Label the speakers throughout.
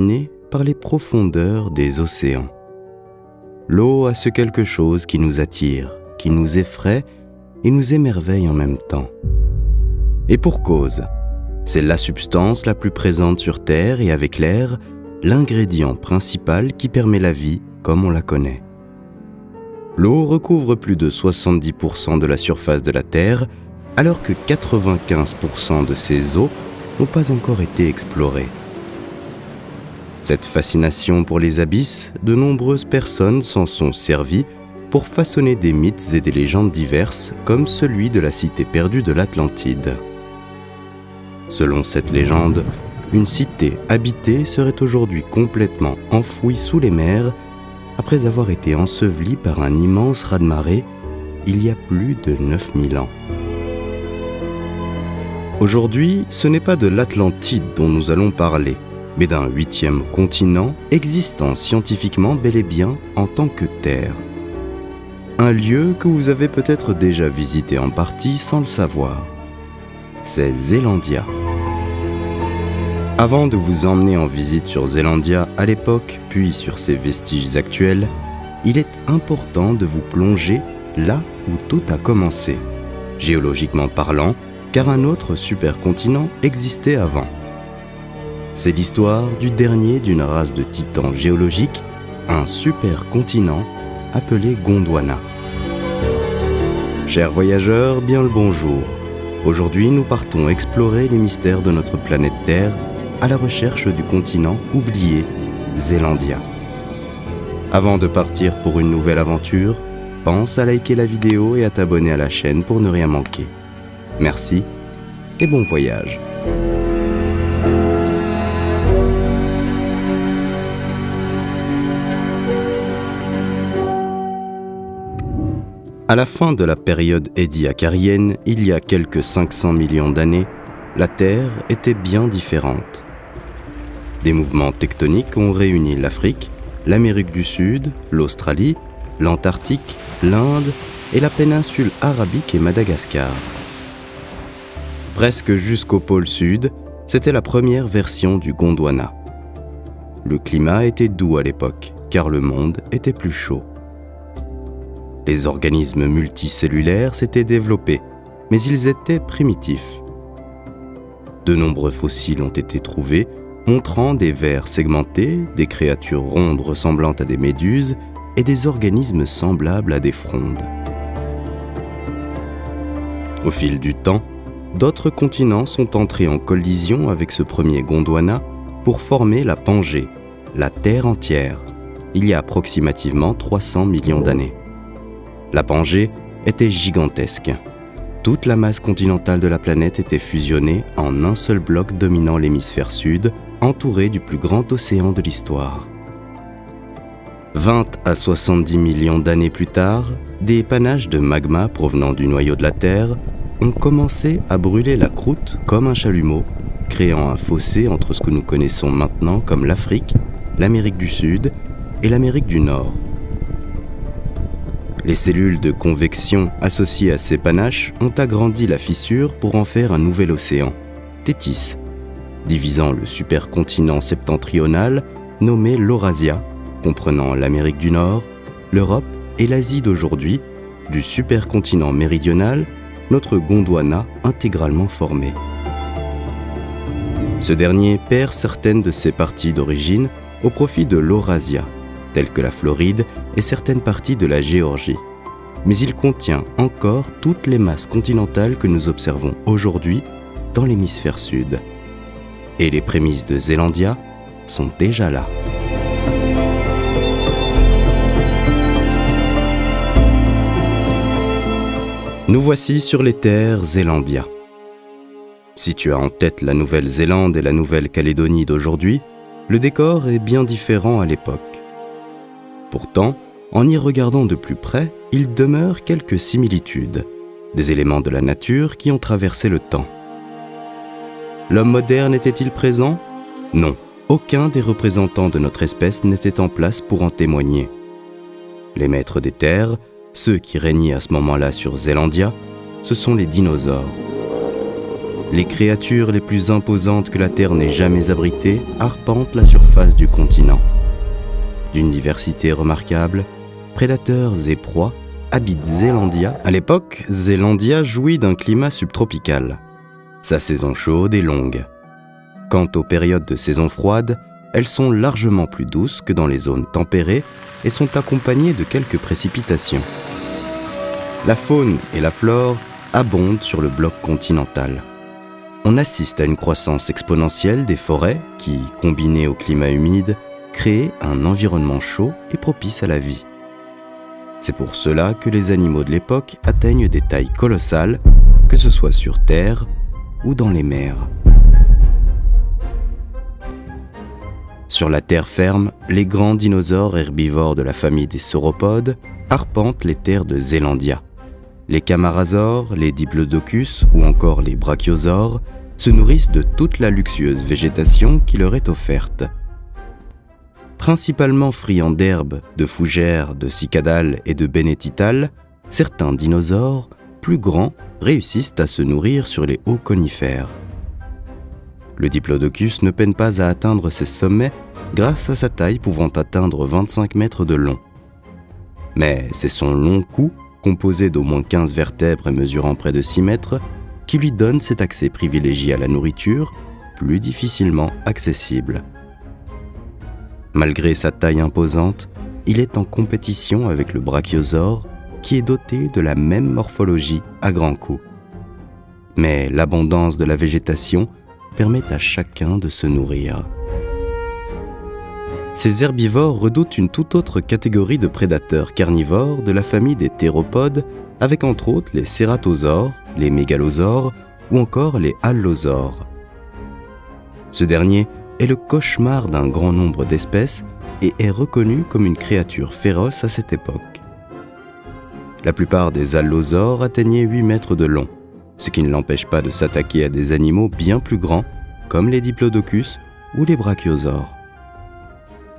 Speaker 1: fascinés par les profondeurs des océans. L'eau a ce quelque chose qui nous attire, qui nous effraie et nous émerveille en même temps. Et pour cause, c'est la substance la plus présente sur Terre et avec l'air, l'ingrédient principal qui permet la vie comme on la connaît. L'eau recouvre plus de 70% de la surface de la Terre, alors que 95% de ces eaux n'ont pas encore été explorées. Cette fascination pour les abysses, de nombreuses personnes s'en sont servies pour façonner des mythes et des légendes diverses, comme celui de la cité perdue de l'Atlantide. Selon cette légende, une cité habitée serait aujourd'hui complètement enfouie sous les mers après avoir été ensevelie par un immense raz-de-marée il y a plus de 9000 ans. Aujourd'hui, ce n'est pas de l'Atlantide dont nous allons parler, mais d'un 8e continent existant scientifiquement bel et bien en tant que Terre. Un lieu que vous avez peut-être déjà visité en partie sans le savoir. C'est Zélandia. Avant de vous emmener en visite sur Zélandia à l'époque, puis sur ses vestiges actuels, il est important de vous plonger là où tout a commencé, géologiquement parlant, car un autre supercontinent existait avant. C'est l'histoire du dernier d'une race de titans géologiques, un supercontinent appelé Gondwana. Chers voyageurs, bien le bonjour. Aujourd'hui, nous partons explorer les mystères de notre planète Terre à la recherche du continent oublié, Zélandia. Avant de partir pour une nouvelle aventure, pense à liker la vidéo et à t'abonner à la chaîne pour ne rien manquer. Merci et bon voyage. À la fin de la période édiacarienne, il y a quelques 500 millions d'années, la Terre était bien différente. Des mouvements tectoniques ont réuni l'Afrique, l'Amérique du Sud, l'Australie, l'Antarctique, l'Inde et la péninsule arabique et Madagascar. Presque jusqu'au pôle Sud, c'était la première version du Gondwana. Le climat était doux à l'époque, car le monde était plus chaud. Les organismes multicellulaires s'étaient développés, mais ils étaient primitifs. De nombreux fossiles ont été trouvés, montrant des vers segmentés, des créatures rondes ressemblant à des méduses et des organismes semblables à des frondes. Au fil du temps, d'autres continents sont entrés en collision avec ce premier Gondwana pour former la Pangée, la Terre entière, il y a approximativement 300 millions d'années. La Pangée était gigantesque. Toute la masse continentale de la planète était fusionnée en un seul bloc dominant l'hémisphère sud, entouré du plus grand océan de l'histoire. 20 à 70 millions d'années plus tard, des panaches de magma provenant du noyau de la Terre ont commencé à brûler la croûte comme un chalumeau, créant un fossé entre ce que nous connaissons maintenant comme l'Afrique, l'Amérique du Sud et l'Amérique du Nord. Les cellules de convection associées à ces panaches ont agrandi la fissure pour en faire un nouvel océan, Tétis, divisant le supercontinent septentrional nommé l'Eurasia, comprenant l'Amérique du Nord, l'Europe et l'Asie d'aujourd'hui, du supercontinent méridional, notre Gondwana intégralement formé. Ce dernier perd certaines de ses parties d'origine au profit de l'Eurasia, telles que la Floride et certaines parties de la Géorgie. Mais il contient encore toutes les masses continentales que nous observons aujourd'hui dans l'hémisphère sud. Et les prémices de Zélandia sont déjà là. Nous voici sur les terres Zélandia. Si tu as en tête la Nouvelle-Zélande et la Nouvelle-Calédonie d'aujourd'hui, le décor est bien différent à l'époque. Pourtant, en y regardant de plus près, il demeure quelques similitudes, des éléments de la nature qui ont traversé le temps. L'homme moderne était-il présent ? Non, aucun des représentants de notre espèce n'était en place pour en témoigner. Les maîtres des terres, ceux qui régnaient à ce moment-là sur Zélandia, ce sont les dinosaures. les créatures les plus imposantes que la Terre n'ait jamais abritées arpentent la surface du continent. D'une diversité remarquable, prédateurs et proies habitent Zélandia. À l'époque, Zélandia jouit d'un climat subtropical. Sa saison chaude est longue. Quant aux périodes de saison froide, elles sont largement plus douces que dans les zones tempérées et sont accompagnées de quelques précipitations. La faune et la flore abondent sur le bloc continental. On assiste à une croissance exponentielle des forêts qui, combinées au climat humide, créent un environnement chaud et propice à la vie. C'est pour cela que les animaux de l'époque atteignent des tailles colossales, que ce soit sur Terre ou dans les mers. Sur la terre ferme, les grands dinosaures herbivores de la famille des sauropodes arpentent les terres de Zélandia. Les camarasaures, les diplodocus ou encore les brachiosaures se nourrissent de toute la luxueuse végétation qui leur est offerte. Principalement friands d'herbes, de fougères, de cicadales et de bénétitales, certains dinosaures, plus grands, réussissent à se nourrir sur les hauts conifères. Le diplodocus ne peine pas à atteindre ses sommets grâce à sa taille pouvant atteindre 25 mètres de long. Mais c'est son long cou, composé d'au moins 15 vertèbres et mesurant près de 6 mètres, qui lui donne cet accès privilégié à la nourriture, plus difficilement accessible. Malgré sa taille imposante, il est en compétition avec le brachiosaure, qui est doté de la même morphologie à grands coups. Mais l'abondance de la végétation permet à chacun de se nourrir. Ces herbivores redoutent une toute autre catégorie de prédateurs carnivores de la famille des théropodes, avec entre autres les cératosaures, les mégalosaures ou encore les allosaures. Ce dernier est le cauchemar d'un grand nombre d'espèces et est reconnu comme une créature féroce à cette époque. La plupart des allosaures atteignaient 8 mètres de long, ce qui ne l'empêche pas de s'attaquer à des animaux bien plus grands, comme les diplodocus ou les brachiosaures.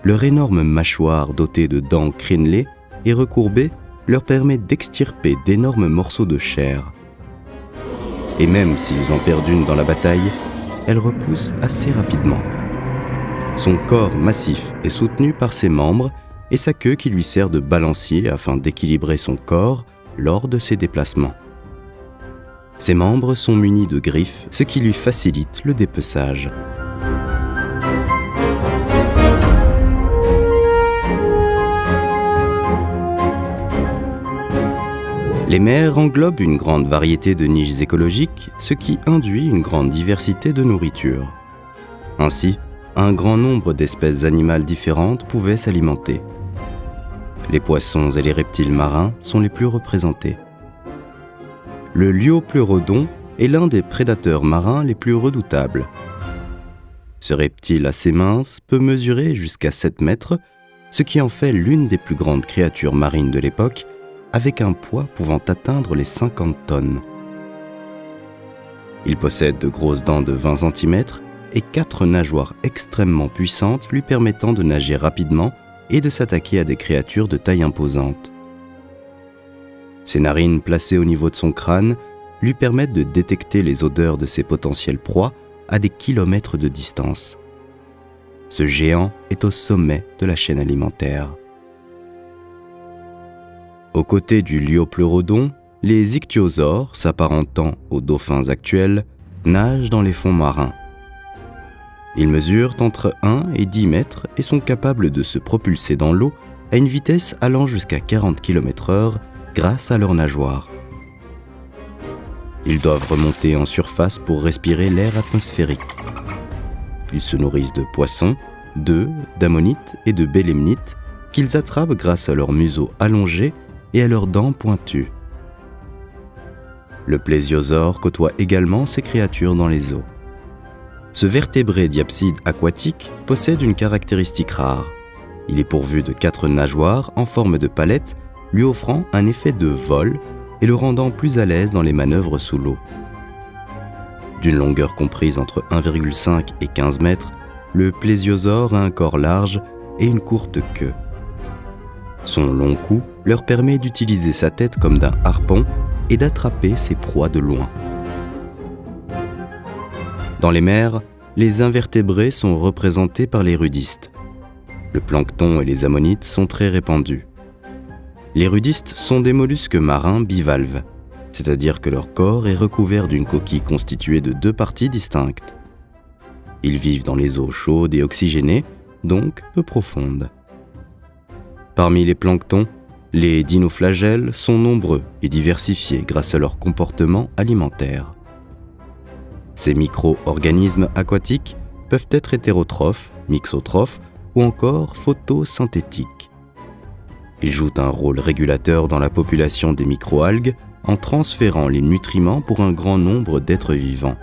Speaker 1: Leur énorme mâchoire dotée de dents crénelées et recourbées leur permet d'extirper d'énormes morceaux de chair. Et même s'ils en perdent une dans la bataille, elle repousse assez rapidement. Son corps massif est soutenu par ses membres et sa queue qui lui sert de balancier afin d'équilibrer son corps lors de ses déplacements. Ses membres sont munis de griffes, ce qui lui facilite le dépeçage. Les mers englobent une grande variété de niches écologiques, ce qui induit une grande diversité de nourriture. Ainsi, un grand nombre d'espèces animales différentes pouvaient s'alimenter. Les poissons et les reptiles marins sont les plus représentés. Le liopleurodon est l'un des prédateurs marins les plus redoutables. Ce reptile assez mince peut mesurer jusqu'à 7 mètres, ce qui en fait l'une des plus grandes créatures marines de l'époque, avec un poids pouvant atteindre les 50 tonnes. Il possède de grosses dents de 20 cm et 4 nageoires extrêmement puissantes lui permettant de nager rapidement et de s'attaquer à des créatures de taille imposante. Ses narines placées au niveau de son crâne lui permettent de détecter les odeurs de ses potentielles proies à des kilomètres de distance. Ce géant est au sommet de la chaîne alimentaire. Aux côtés du liopleurodon, les ichthyosaures, s'apparentant aux dauphins actuels, nagent dans les fonds marins. Ils mesurent entre 1 et 10 mètres et sont capables de se propulser dans l'eau à une vitesse allant jusqu'à 40 km/h grâce à leurs nageoires. Ils doivent remonter en surface pour respirer l'air atmosphérique. Ils se nourrissent de poissons, d'œufs, d'ammonites et de bélemnites qu'ils attrapent grâce à leur museau allongé et à leurs dents pointues. Le plésiosaure côtoie également ces créatures dans les eaux. Ce vertébré diapside aquatique possède une caractéristique rare. Il est pourvu de 4 nageoires en forme de palette, lui offrant un effet de vol et le rendant plus à l'aise dans les manœuvres sous l'eau. D'une longueur comprise entre 1,5 et 15 mètres, le plésiosaure a un corps large et une courte queue. Son long cou leur permet d'utiliser sa tête comme d'un harpon et d'attraper ses proies de loin. Dans les mers, les invertébrés sont représentés par les rudistes. Le plancton et les ammonites sont très répandus. Les rudistes sont des mollusques marins bivalves, c'est-à-dire que leur corps est recouvert d'une coquille constituée de 2 parties distinctes. Ils vivent dans les eaux chaudes et oxygénées, donc peu profondes. Parmi les planctons, les dinoflagelles sont nombreux et diversifiés grâce à leur comportement alimentaire. Ces micro-organismes aquatiques peuvent être hétérotrophes, mixotrophes ou encore photosynthétiques. Ils jouent un rôle régulateur dans la population des microalgues en transférant les nutriments pour un grand nombre d'êtres vivants.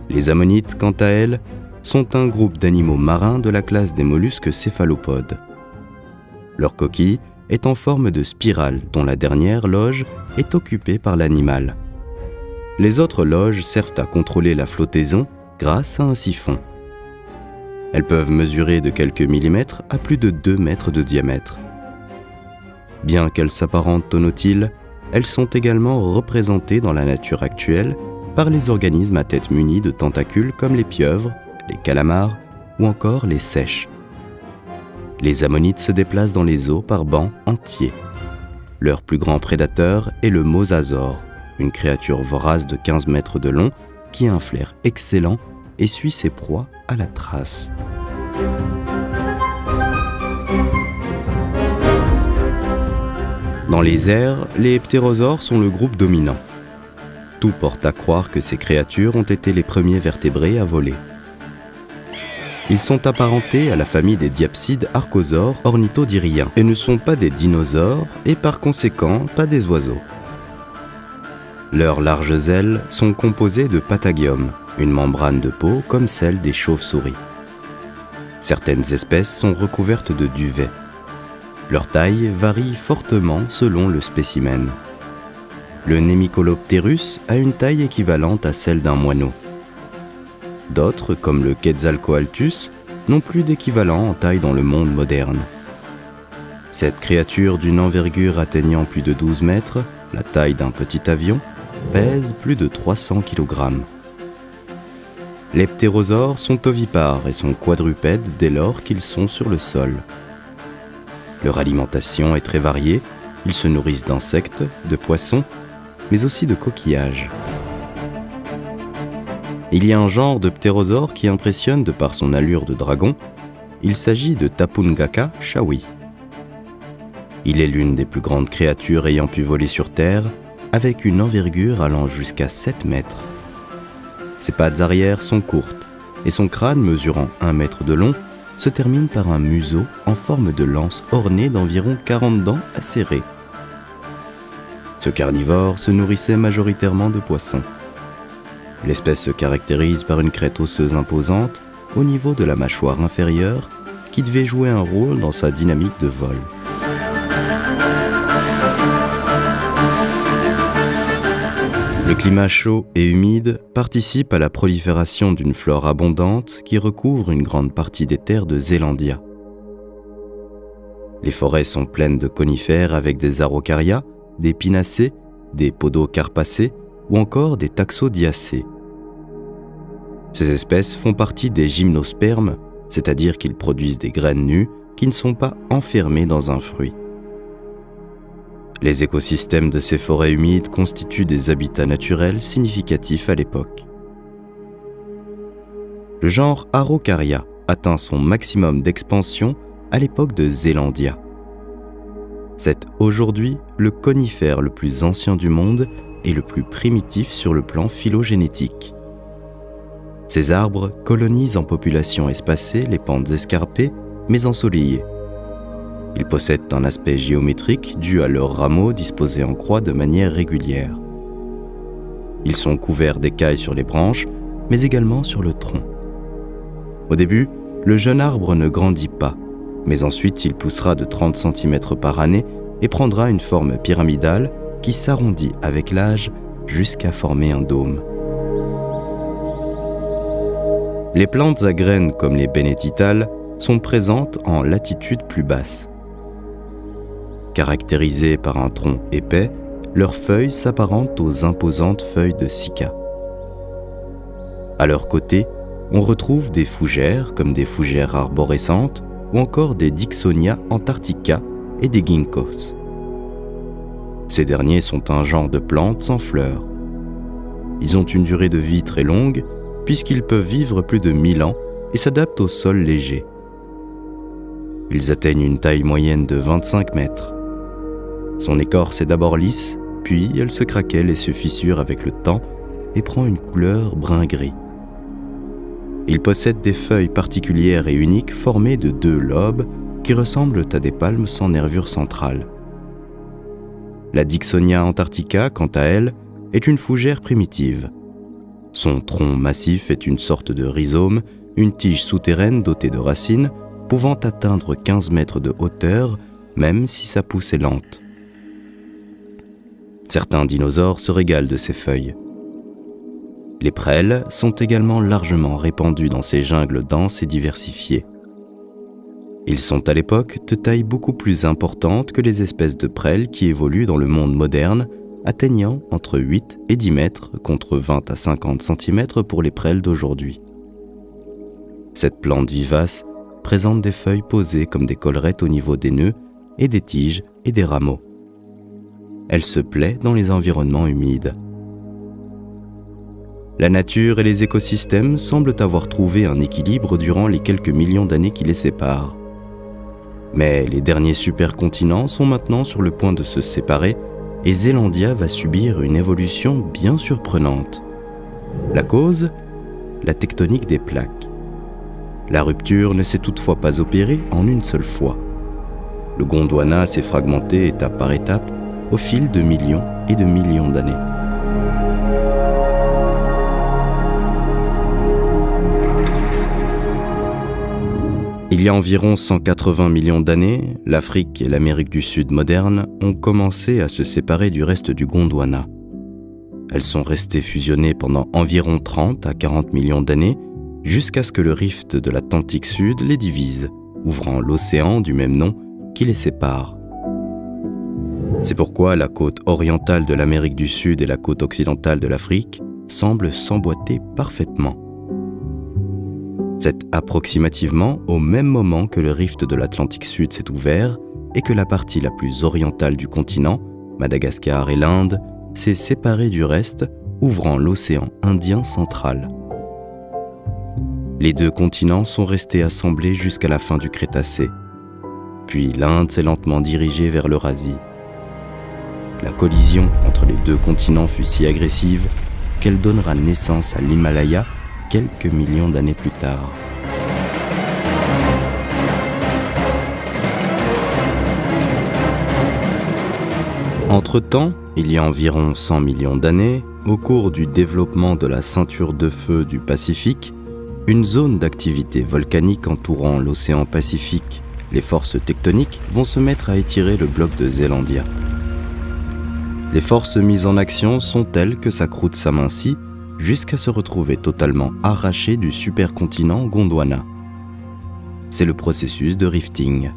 Speaker 1: Les ammonites, quant à elles, sont un groupe d'animaux marins de la classe des mollusques céphalopodes. Leur coquille est en forme de spirale dont la dernière loge est occupée par l'animal. Les autres loges servent à contrôler la flottaison grâce à un siphon. Elles peuvent mesurer de quelques millimètres à plus de 2 mètres de diamètre. Bien qu'elles s'apparentent aux nautiles, elles sont également représentées dans la nature actuelle par les organismes à tête munie de tentacules comme les pieuvres, les calamars ou encore les seiches. Les ammonites se déplacent dans les eaux par bancs entiers. Leur plus grand prédateur est le mosasaure, une créature vorace de 15 mètres de long qui a un flair excellent et suit ses proies à la trace. Dans les airs, les ptérosaures sont le groupe dominant. Tout porte à croire que ces créatures ont été les premiers vertébrés à voler. Ils sont apparentés à la famille des diapsides archosaures ornithodiryens et ne sont pas des dinosaures et par conséquent pas des oiseaux. Leurs larges ailes sont composées de patagium, une membrane de peau comme celle des chauves-souris. Certaines espèces sont recouvertes de duvet. Leur taille varie fortement selon le spécimen. Le Nemicolopterus a une taille équivalente à celle d'un moineau. D'autres, comme le Quetzalcoatlus, n'ont plus d'équivalent en taille dans le monde moderne. Cette créature d'une envergure atteignant plus de 12 mètres, la taille d'un petit avion, pèse plus de 300 kg. Les ptérosaures sont ovipares et sont quadrupèdes dès lors qu'ils sont sur le sol. Leur alimentation est très variée, ils se nourrissent d'insectes, de poissons, mais aussi de coquillages. Il y a un genre de ptérosaure qui impressionne de par son allure de dragon, il s'agit de Tapungaka shawi. Il est l'une des plus grandes créatures ayant pu voler sur Terre, avec une envergure allant jusqu'à 7 mètres. Ses pattes arrière sont courtes et son crâne mesurant 1 mètre de long se termine par un museau en forme de lance orné d'environ 40 dents acérées. Ce carnivore se nourrissait majoritairement de poissons. L'espèce se caractérise par une crête osseuse imposante au niveau de la mâchoire inférieure qui devait jouer un rôle dans sa dynamique de vol. Le climat chaud et humide participe à la prolifération d'une flore abondante qui recouvre une grande partie des terres de Zélandia. Les forêts sont pleines de conifères avec des araucarias, des pinacées, des podocarpacées ou encore des taxodiacées. Ces espèces font partie des gymnospermes, c'est-à-dire qu'ils produisent des graines nues qui ne sont pas enfermées dans un fruit. Les écosystèmes de ces forêts humides constituent des habitats naturels significatifs à l'époque. Le genre Araucaria atteint son maximum d'expansion à l'époque de Zélandia. C'est aujourd'hui le conifère le plus ancien du monde et le plus primitif sur le plan phylogénétique. Ces arbres colonisent en populations espacées les pentes escarpées mais ensoleillées. Ils possèdent un aspect géométrique dû à leurs rameaux disposés en croix de manière régulière. Ils sont couverts d'écailles sur les branches, mais également sur le tronc. Au début, le jeune arbre ne grandit pas, mais ensuite il poussera de 30 cm par année et prendra une forme pyramidale qui s'arrondit avec l'âge jusqu'à former un dôme. Les plantes à graines comme les bénétitales sont présentes en latitude plus basse. Caractérisées par un tronc épais, leurs feuilles s'apparentent aux imposantes feuilles de cycas. À leur côté, on retrouve des fougères comme des fougères arborescentes ou encore des Dicksonia antarctica et des ginkgos. Ces derniers sont un genre de plantes sans fleurs. Ils ont une durée de vie très longue puisqu'ils peuvent vivre plus de 1000 ans et s'adaptent au sol léger. Ils atteignent une taille moyenne de 25 mètres. Son écorce est d'abord lisse, puis elle se craquelle et se fissure avec le temps et prend une couleur brun-gris. Il possède des feuilles particulières et uniques formées de 2 lobes qui ressemblent à des palmes sans nervure centrale. La Dicksonia antarctica, quant à elle, est une fougère primitive. Son tronc massif est une sorte de rhizome, une tige souterraine dotée de racines, pouvant atteindre 15 mètres de hauteur, même si sa pousse est lente. Certains dinosaures se régalent de ces feuilles. Les prêles sont également largement répandus dans ces jungles denses et diversifiées. Ils sont à l'époque de taille beaucoup plus importante que les espèces de prêles qui évoluent dans le monde moderne, atteignant entre 8 et 10 mètres contre 20 à 50 cm pour les prêles d'aujourd'hui. Cette plante vivace présente des feuilles posées comme des collerettes au niveau des nœuds et des tiges et des rameaux. Elle se plaît dans les environnements humides. La nature et les écosystèmes semblent avoir trouvé un équilibre durant les quelques millions d'années qui les séparent. Mais les derniers supercontinents sont maintenant sur le point de se séparer et Zélandia va subir une évolution bien surprenante. La cause ? La tectonique des plaques. La rupture ne s'est toutefois pas opérée en une seule fois. Le Gondwana s'est fragmenté étape par étape au fil de millions et de millions d'années. Il y a environ 180 millions d'années, l'Afrique et l'Amérique du Sud moderne ont commencé à se séparer du reste du Gondwana. Elles sont restées fusionnées pendant environ 30 à 40 millions d'années, jusqu'à ce que le rift de l'Atlantique Sud les divise, ouvrant l'océan du même nom qui les sépare. C'est pourquoi la côte orientale de l'Amérique du Sud et la côte occidentale de l'Afrique semblent s'emboîter parfaitement. C'est approximativement au même moment que le rift de l'Atlantique Sud s'est ouvert et que la partie la plus orientale du continent, Madagascar et l'Inde, s'est séparée du reste, ouvrant l'océan Indien central. Les deux continents sont restés assemblés jusqu'à la fin du Crétacé. Puis l'Inde s'est lentement dirigée vers l'Eurasie. La collision entre les deux continents fut si agressive qu'elle donnera naissance à l'Himalaya quelques millions d'années plus tard. Entre-temps, il y a environ 100 millions d'années, au cours du développement de la ceinture de feu du Pacifique, une zone d'activité volcanique entourant l'océan Pacifique, les forces tectoniques vont se mettre à étirer le bloc de Zélandia. Les forces mises en action sont telles que sa croûte s'amincit jusqu'à se retrouver totalement arrachée du supercontinent Gondwana. C'est le processus de rifting.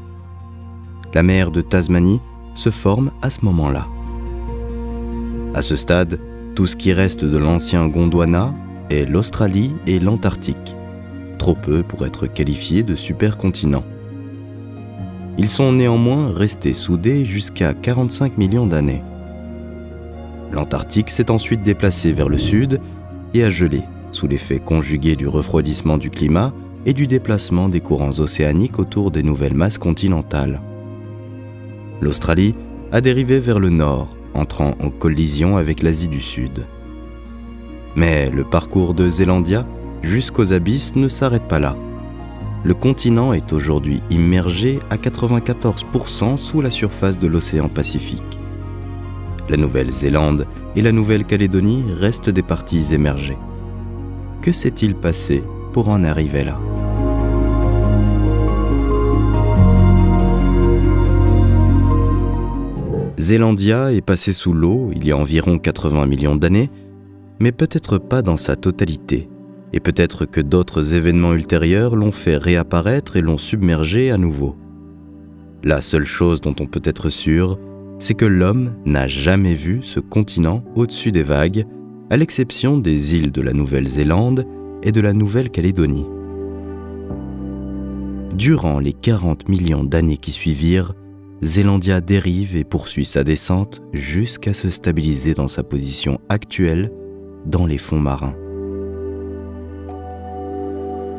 Speaker 1: La mer de Tasmanie se forme à ce moment-là. À ce stade, tout ce qui reste de l'ancien Gondwana est l'Australie et l'Antarctique, trop peu pour être qualifiés de supercontinents. Ils sont néanmoins restés soudés jusqu'à 45 millions d'années. L'Antarctique s'est ensuite déplacé vers le sud et a gelé, sous l'effet conjugué du refroidissement du climat et du déplacement des courants océaniques autour des nouvelles masses continentales. L'Australie a dérivé vers le nord, entrant en collision avec l'Asie du Sud. Mais le parcours de Zélandia jusqu'aux abysses ne s'arrête pas là. Le continent est aujourd'hui immergé à 94% sous la surface de l'océan Pacifique. La Nouvelle-Zélande et la Nouvelle-Calédonie restent des parties émergées. Que s'est-il passé pour en arriver là ? Zélandia est passé sous l'eau il y a environ 80 millions d'années, mais peut-être pas dans sa totalité, et peut-être que d'autres événements ultérieurs l'ont fait réapparaître et l'ont submergé à nouveau. La seule chose dont on peut être sûr, c'est que l'homme n'a jamais vu ce continent au-dessus des vagues, à l'exception des îles de la Nouvelle-Zélande et de la Nouvelle-Calédonie. Durant les 40 millions d'années qui suivirent, Zelandia dérive et poursuit sa descente jusqu'à se stabiliser dans sa position actuelle dans les fonds marins.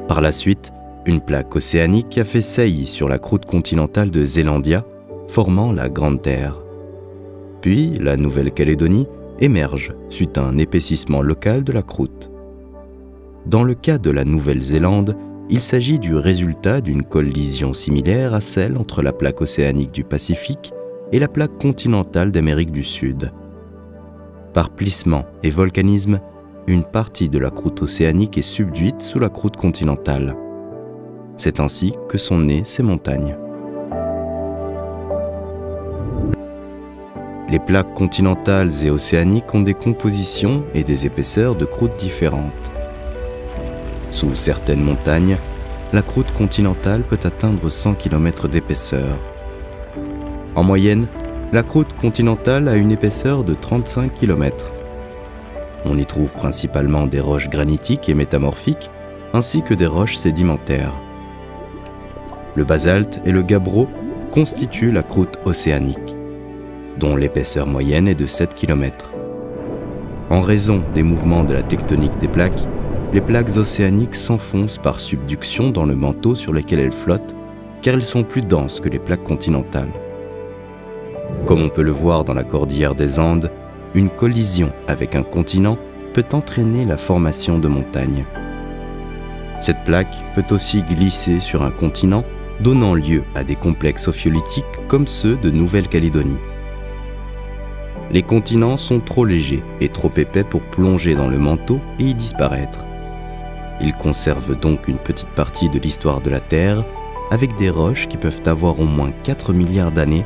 Speaker 1: Par la suite, une plaque océanique a fait saillie sur la croûte continentale de Zelandia, formant la Grande Terre. Puis, la Nouvelle-Calédonie émerge suite à un épaississement local de la croûte. Dans le cas de la Nouvelle-Zélande, il s'agit du résultat d'une collision similaire à celle entre la plaque océanique du Pacifique et la plaque continentale d'Amérique du Sud. Par plissement et volcanisme, une partie de la croûte océanique est subduite sous la croûte continentale. C'est ainsi que sont nées ces montagnes. Les plaques continentales et océaniques ont des compositions et des épaisseurs de croûte différentes. Sous certaines montagnes, la croûte continentale peut atteindre 100 km d'épaisseur. En moyenne, la croûte continentale a une épaisseur de 35 km. On y trouve principalement des roches granitiques et métamorphiques, ainsi que des roches sédimentaires. Le basalte et le gabbro constituent la croûte océanique, dont l'épaisseur moyenne est de 7 km. En raison des mouvements de la tectonique des plaques, les plaques océaniques s'enfoncent par subduction dans le manteau sur lequel elles flottent, car elles sont plus denses que les plaques continentales. Comme on peut le voir dans la cordillère des Andes, une collision avec un continent peut entraîner la formation de montagnes. Cette plaque peut aussi glisser sur un continent, donnant lieu à des complexes ophiolitiques comme ceux de Nouvelle-Calédonie. Les continents sont trop légers et trop épais pour plonger dans le manteau et y disparaître. Ils conservent donc une petite partie de l'histoire de la Terre, avec des roches qui peuvent avoir au moins 4 milliards d'années,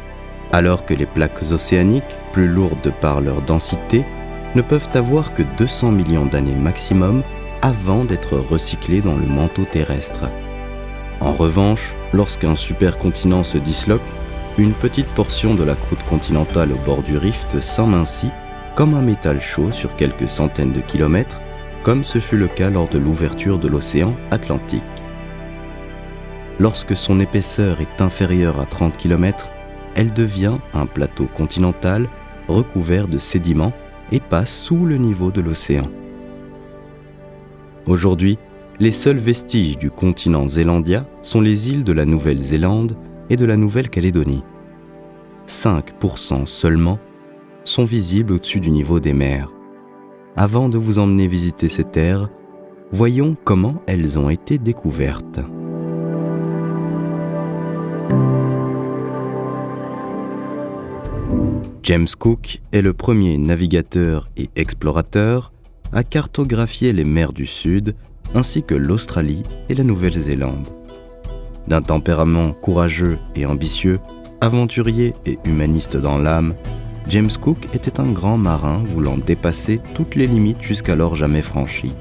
Speaker 1: alors que les plaques océaniques, plus lourdes par leur densité, ne peuvent avoir que 200 millions d'années maximum avant d'être recyclées dans le manteau terrestre. En revanche, lorsqu'un supercontinent se disloque, une petite portion de la croûte continentale au bord du rift s'amincit comme un métal chaud sur quelques centaines de kilomètres, comme ce fut le cas lors de l'ouverture de l'océan Atlantique. Lorsque son épaisseur est inférieure à 30 km, elle devient un plateau continental recouvert de sédiments et passe sous le niveau de l'océan. Aujourd'hui, les seuls vestiges du continent Zelandia sont les îles de la Nouvelle-Zélande et de la Nouvelle-Calédonie. 5% seulement sont visibles au-dessus du niveau des mers. Avant de vous emmener visiter ces terres, voyons comment elles ont été découvertes. James Cook est le premier navigateur et explorateur à cartographier les mers du Sud ainsi que l'Australie et la Nouvelle-Zélande. D'un tempérament courageux et ambitieux, aventurier et humaniste dans l'âme, James Cook était un grand marin voulant dépasser toutes les limites jusqu'alors jamais franchies.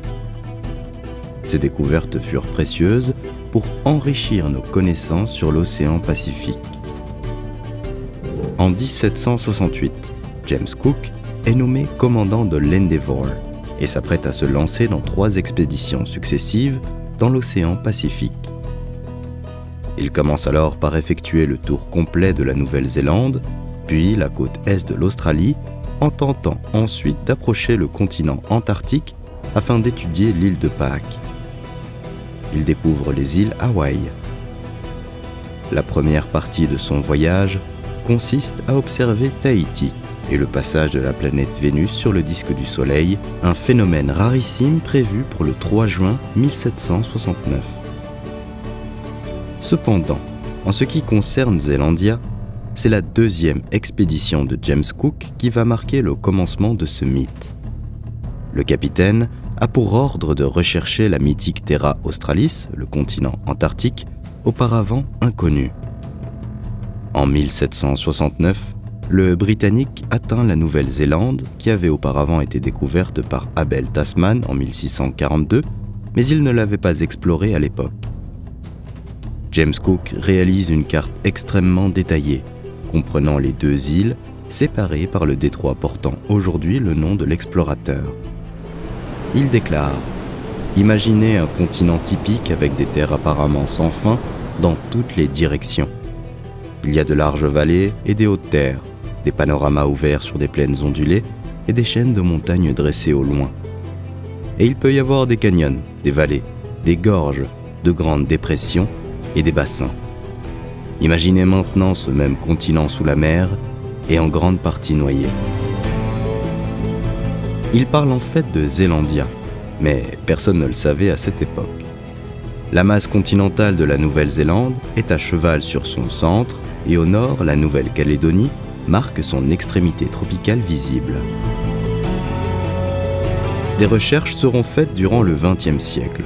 Speaker 1: Ces découvertes furent précieuses pour enrichir nos connaissances sur l'océan Pacifique. En 1768, James Cook est nommé commandant de l'Endeavour et s'apprête à se lancer dans 3 expéditions successives dans l'océan Pacifique. Il commence alors par effectuer le tour complet de la Nouvelle-Zélande, puis la côte est de l'Australie, en tentant ensuite d'approcher le continent antarctique afin d'étudier l'île de Pâques. Il découvre les îles Hawaï. La première partie de son voyage consiste à observer Tahiti et le passage de la planète Vénus sur le disque du Soleil, un phénomène rarissime prévu pour le 3 juin 1769. Cependant, en ce qui concerne Zelandia, c'est la 2e expédition de James Cook qui va marquer le commencement de ce mythe. Le capitaine a pour ordre de rechercher la mythique Terra Australis, le continent antarctique, auparavant inconnu. En 1769, le Britannique atteint la Nouvelle-Zélande, qui avait auparavant été découverte par Abel Tasman en 1642, mais il ne l'avait pas explorée à l'époque. James Cook réalise une carte extrêmement détaillée, comprenant les 2 îles, séparées par le détroit portant aujourd'hui le nom de l'explorateur. Il déclare : Imaginez un continent typique avec des terres apparemment sans fin dans toutes les directions. Il y a de larges vallées et des hautes terres, des panoramas ouverts sur des plaines ondulées et des chaînes de montagnes dressées au loin. Et il peut y avoir des canyons, des vallées, des gorges, de grandes dépressions et des bassins. Imaginez maintenant ce même continent sous la mer et en grande partie noyé. Il parle en fait de Zélandia, mais personne ne le savait à cette époque. La masse continentale de la Nouvelle-Zélande est à cheval sur son centre et au nord, la Nouvelle-Calédonie marque son extrémité tropicale visible. Des recherches seront faites durant le XXe siècle,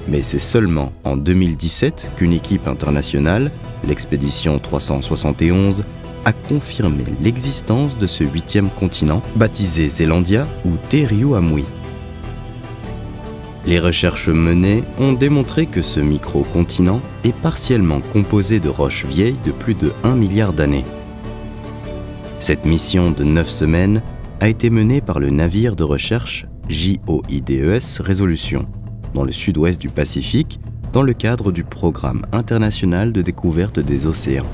Speaker 1: mais c'est seulement en 2017 qu'une équipe internationale, l'expédition 371, a confirmé l'existence de ce 8e continent, baptisé Zélandia ou Te Riuamui. Les recherches menées ont démontré que ce micro-continent est partiellement composé de roches vieilles de plus de 1 milliard d'années. Cette mission de 9 semaines a été menée par le navire de recherche JOIDES Resolution, dans le sud-ouest du Pacifique, dans le cadre du Programme international de découverte des océans.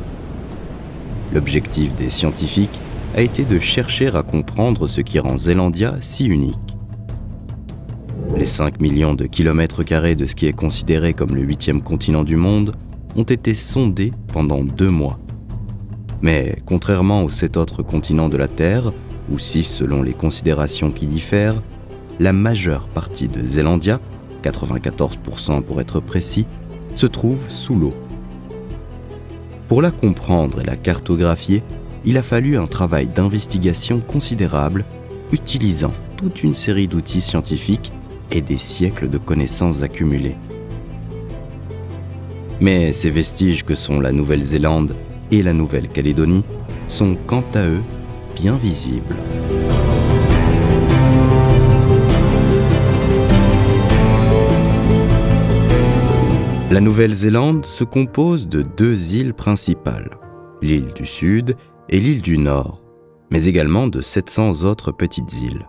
Speaker 1: L'objectif des scientifiques a été de chercher à comprendre ce qui rend Zélandia si unique. Les 5 millions de kilomètres carrés de ce qui est considéré comme le 8e continent du monde ont été sondés pendant 2 mois. Mais contrairement aux 7 autres continents de la Terre, ou 6 selon les considérations qui diffèrent, la majeure partie de Zélandia, 94% pour être précis, se trouve sous l'eau. Pour la comprendre et la cartographier, il a fallu un travail d'investigation considérable, utilisant toute une série d'outils scientifiques et des siècles de connaissances accumulées. Mais ces vestiges que sont la Nouvelle-Zélande et la Nouvelle-Calédonie sont quant à eux bien visibles. La Nouvelle-Zélande se compose de 2 îles principales, l'île du Sud et l'île du Nord, mais également de 700 autres petites îles.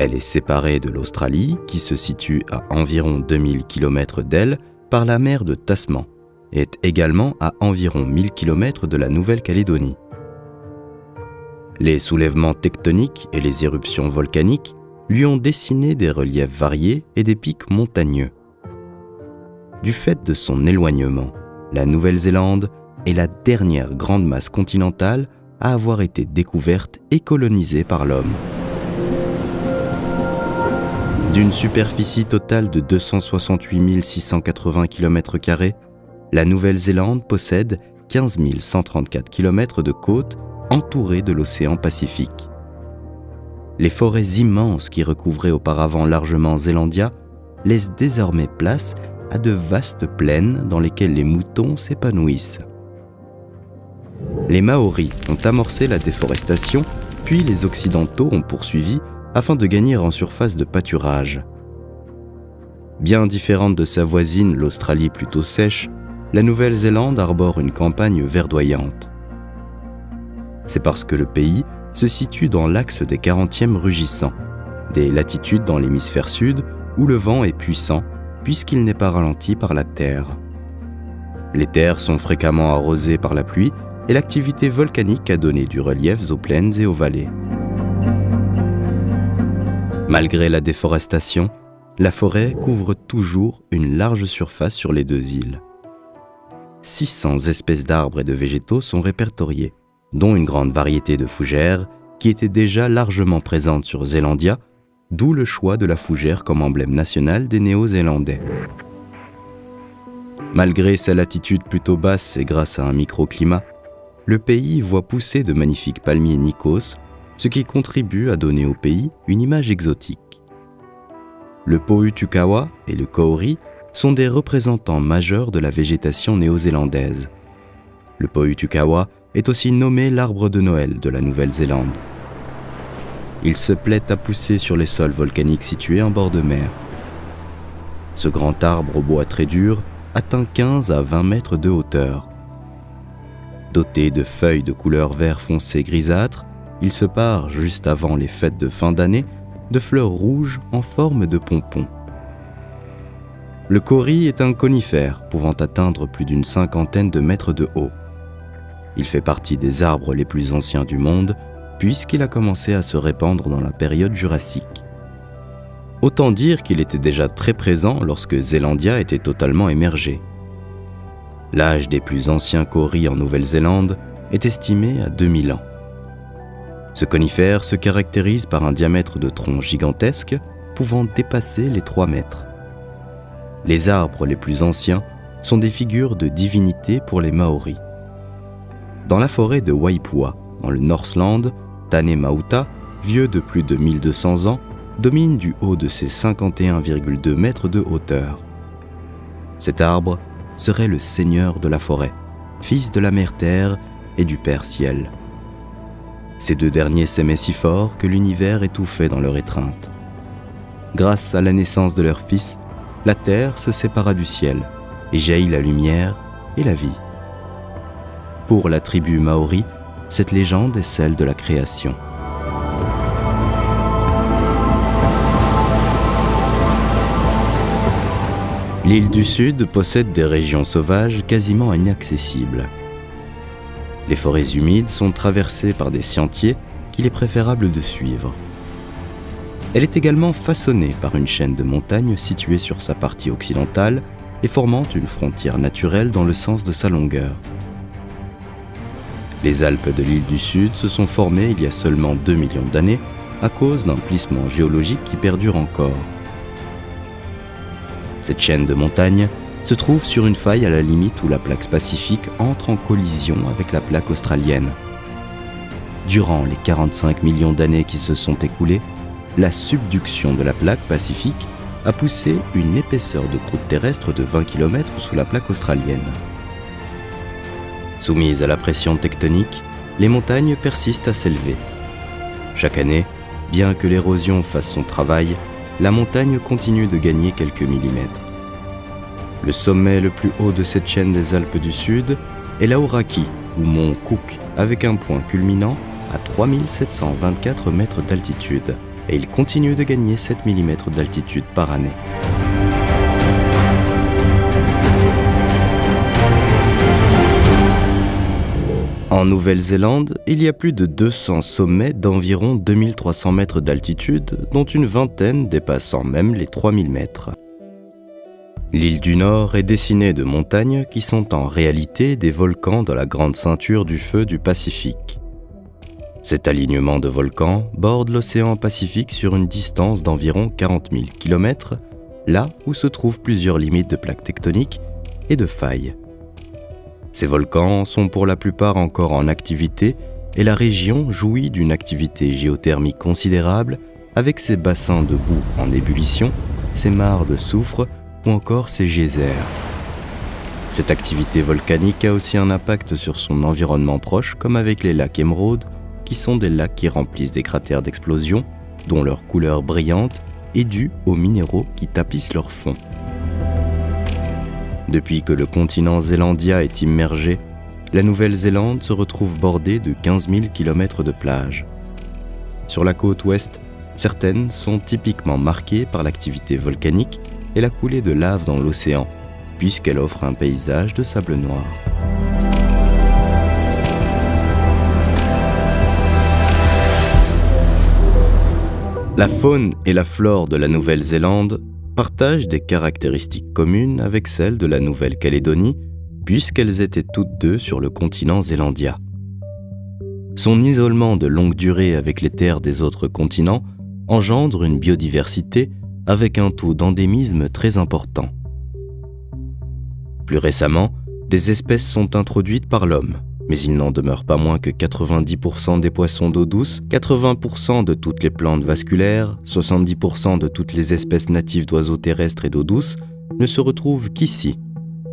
Speaker 1: Elle est séparée de l'Australie, qui se situe à environ 2000 km d'elle, par la mer de Tasman, et est également à environ 1000 km de la Nouvelle-Calédonie. Les soulèvements tectoniques et les éruptions volcaniques lui ont dessiné des reliefs variés et des pics montagneux. Du fait de son éloignement, la Nouvelle-Zélande est la dernière grande masse continentale à avoir été découverte et colonisée par l'homme. D'une superficie totale de 268 680 km², la Nouvelle-Zélande possède 15 134 km de côtes entourées de l'océan Pacifique. Les forêts immenses qui recouvraient auparavant largement Zélandia laissent désormais place à de vastes plaines dans lesquelles les moutons s'épanouissent. Les Maoris ont amorcé la déforestation, puis les Occidentaux ont poursuivi afin de gagner en surface de pâturage. Bien différente de sa voisine, l'Australie plutôt sèche, la Nouvelle-Zélande arbore une campagne verdoyante. C'est parce que le pays se situe dans l'axe des 40e rugissants, des latitudes dans l'hémisphère sud où le vent est puissant puisqu'il n'est pas ralenti par la terre. Les terres sont fréquemment arrosées par la pluie et l'activité volcanique a donné du relief aux plaines et aux vallées. Malgré la déforestation, la forêt couvre toujours une large surface sur les 2 îles. 600 espèces d'arbres et de végétaux sont répertoriées, dont une grande variété de fougères qui étaient déjà largement présentes sur Zélandia, d'où le choix de la fougère comme emblème national des Néo-Zélandais. Malgré sa latitude plutôt basse et grâce à un microclimat, le pays voit pousser de magnifiques palmiers Nikos, ce qui contribue à donner au pays une image exotique. Le Pohutukawa et le Kauri sont des représentants majeurs de la végétation néo-zélandaise. Le Pohutukawa est aussi nommé l'arbre de Noël de la Nouvelle-Zélande. Il se plaît à pousser sur les sols volcaniques situés en bord de mer. Ce grand arbre au bois très dur atteint 15 à 20 mètres de hauteur. Doté de feuilles de couleur vert foncé grisâtre, il se pare, juste avant les fêtes de fin d'année, de fleurs rouges en forme de pompons. Le kauri est un conifère pouvant atteindre plus d'une 50aine de mètres de haut. Il fait partie des arbres les plus anciens du monde puisqu'il a commencé à se répandre dans la période jurassique. Autant dire qu'il était déjà très présent lorsque Zélandia était totalement émergée. L'âge des plus anciens kauris en Nouvelle-Zélande est estimé à 2000 ans. Ce conifère se caractérise par un diamètre de tronc gigantesque pouvant dépasser les 3 mètres. Les arbres les plus anciens sont des figures de divinités pour les Maoris. Dans la forêt de Waipua, dans le Northland, Tanemauta, vieux de plus de 1200 ans, domine du haut de ses 51,2 mètres de hauteur. Cet arbre serait le seigneur de la forêt, fils de la mère Terre et du Père Ciel. Ces deux derniers s'aimaient si fort que l'univers étouffait dans leur étreinte. Grâce à la naissance de leur fils, la terre se sépara du ciel et jaillit la lumière et la vie. Pour la tribu maori, cette légende est celle de la création. L'île du Sud possède des régions sauvages quasiment inaccessibles. Les forêts humides sont traversées par des sentiers qu'il est préférable de suivre. Elle est également façonnée par une chaîne de montagnes située sur sa partie occidentale et formant une frontière naturelle dans le sens de sa longueur. Les Alpes de l'île du Sud se sont formées il y a seulement 2 millions d'années à cause d'un plissement géologique qui perdure encore. Cette chaîne de montagnes se trouve sur une faille à la limite où la plaque pacifique entre en collision avec la plaque australienne. Durant les 45 millions d'années qui se sont écoulées, la subduction de la plaque pacifique a poussé une épaisseur de croûte terrestre de 20 km sous la plaque australienne. Soumises à la pression tectonique, les montagnes persistent à s'élever. Chaque année, bien que l'érosion fasse son travail, la montagne continue de gagner quelques millimètres. Le sommet le plus haut de cette chaîne des Alpes du Sud est l'Aoraki, ou mont Cook, avec un point culminant à 3724 mètres d'altitude, et il continue de gagner 7 mm d'altitude par année. En Nouvelle-Zélande, il y a plus de 200 sommets d'environ 2300 mètres d'altitude, dont une vingtaine dépassant même les 3000 mètres. L'île du Nord est dessinée de montagnes qui sont en réalité des volcans dans la grande ceinture du feu du Pacifique. Cet alignement de volcans borde l'océan Pacifique sur une distance d'environ 40 000 km, là où se trouvent plusieurs limites de plaques tectoniques et de failles. Ces volcans sont pour la plupart encore en activité et la région jouit d'une activité géothermique considérable avec ses bassins de boue en ébullition, ses mares de soufre ou encore ses geysers. Cette activité volcanique a aussi un impact sur son environnement proche, comme avec les lacs émeraudes, qui sont des lacs qui remplissent des cratères d'explosion, dont leur couleur brillante est due aux minéraux qui tapissent leur fond. Depuis que le continent zélandien est immergé, la Nouvelle-Zélande se retrouve bordée de 15 000 km de plages. Sur la côte ouest, certaines sont typiquement marquées par l'activité volcanique et la coulée de lave dans l'océan, puisqu'elle offre un paysage de sable noir. La faune et la flore de la Nouvelle-Zélande partagent des caractéristiques communes avec celles de la Nouvelle-Calédonie, puisqu'elles étaient toutes deux sur le continent zélandien. Son isolement de longue durée avec les terres des autres continents engendre une biodiversité avec un taux d'endémisme très important. Plus récemment, des espèces sont introduites par l'homme, mais il n'en demeure pas moins que 90% des poissons d'eau douce, 80% de toutes les plantes vasculaires, 70% de toutes les espèces natives d'oiseaux terrestres et d'eau douce ne se retrouvent qu'ici,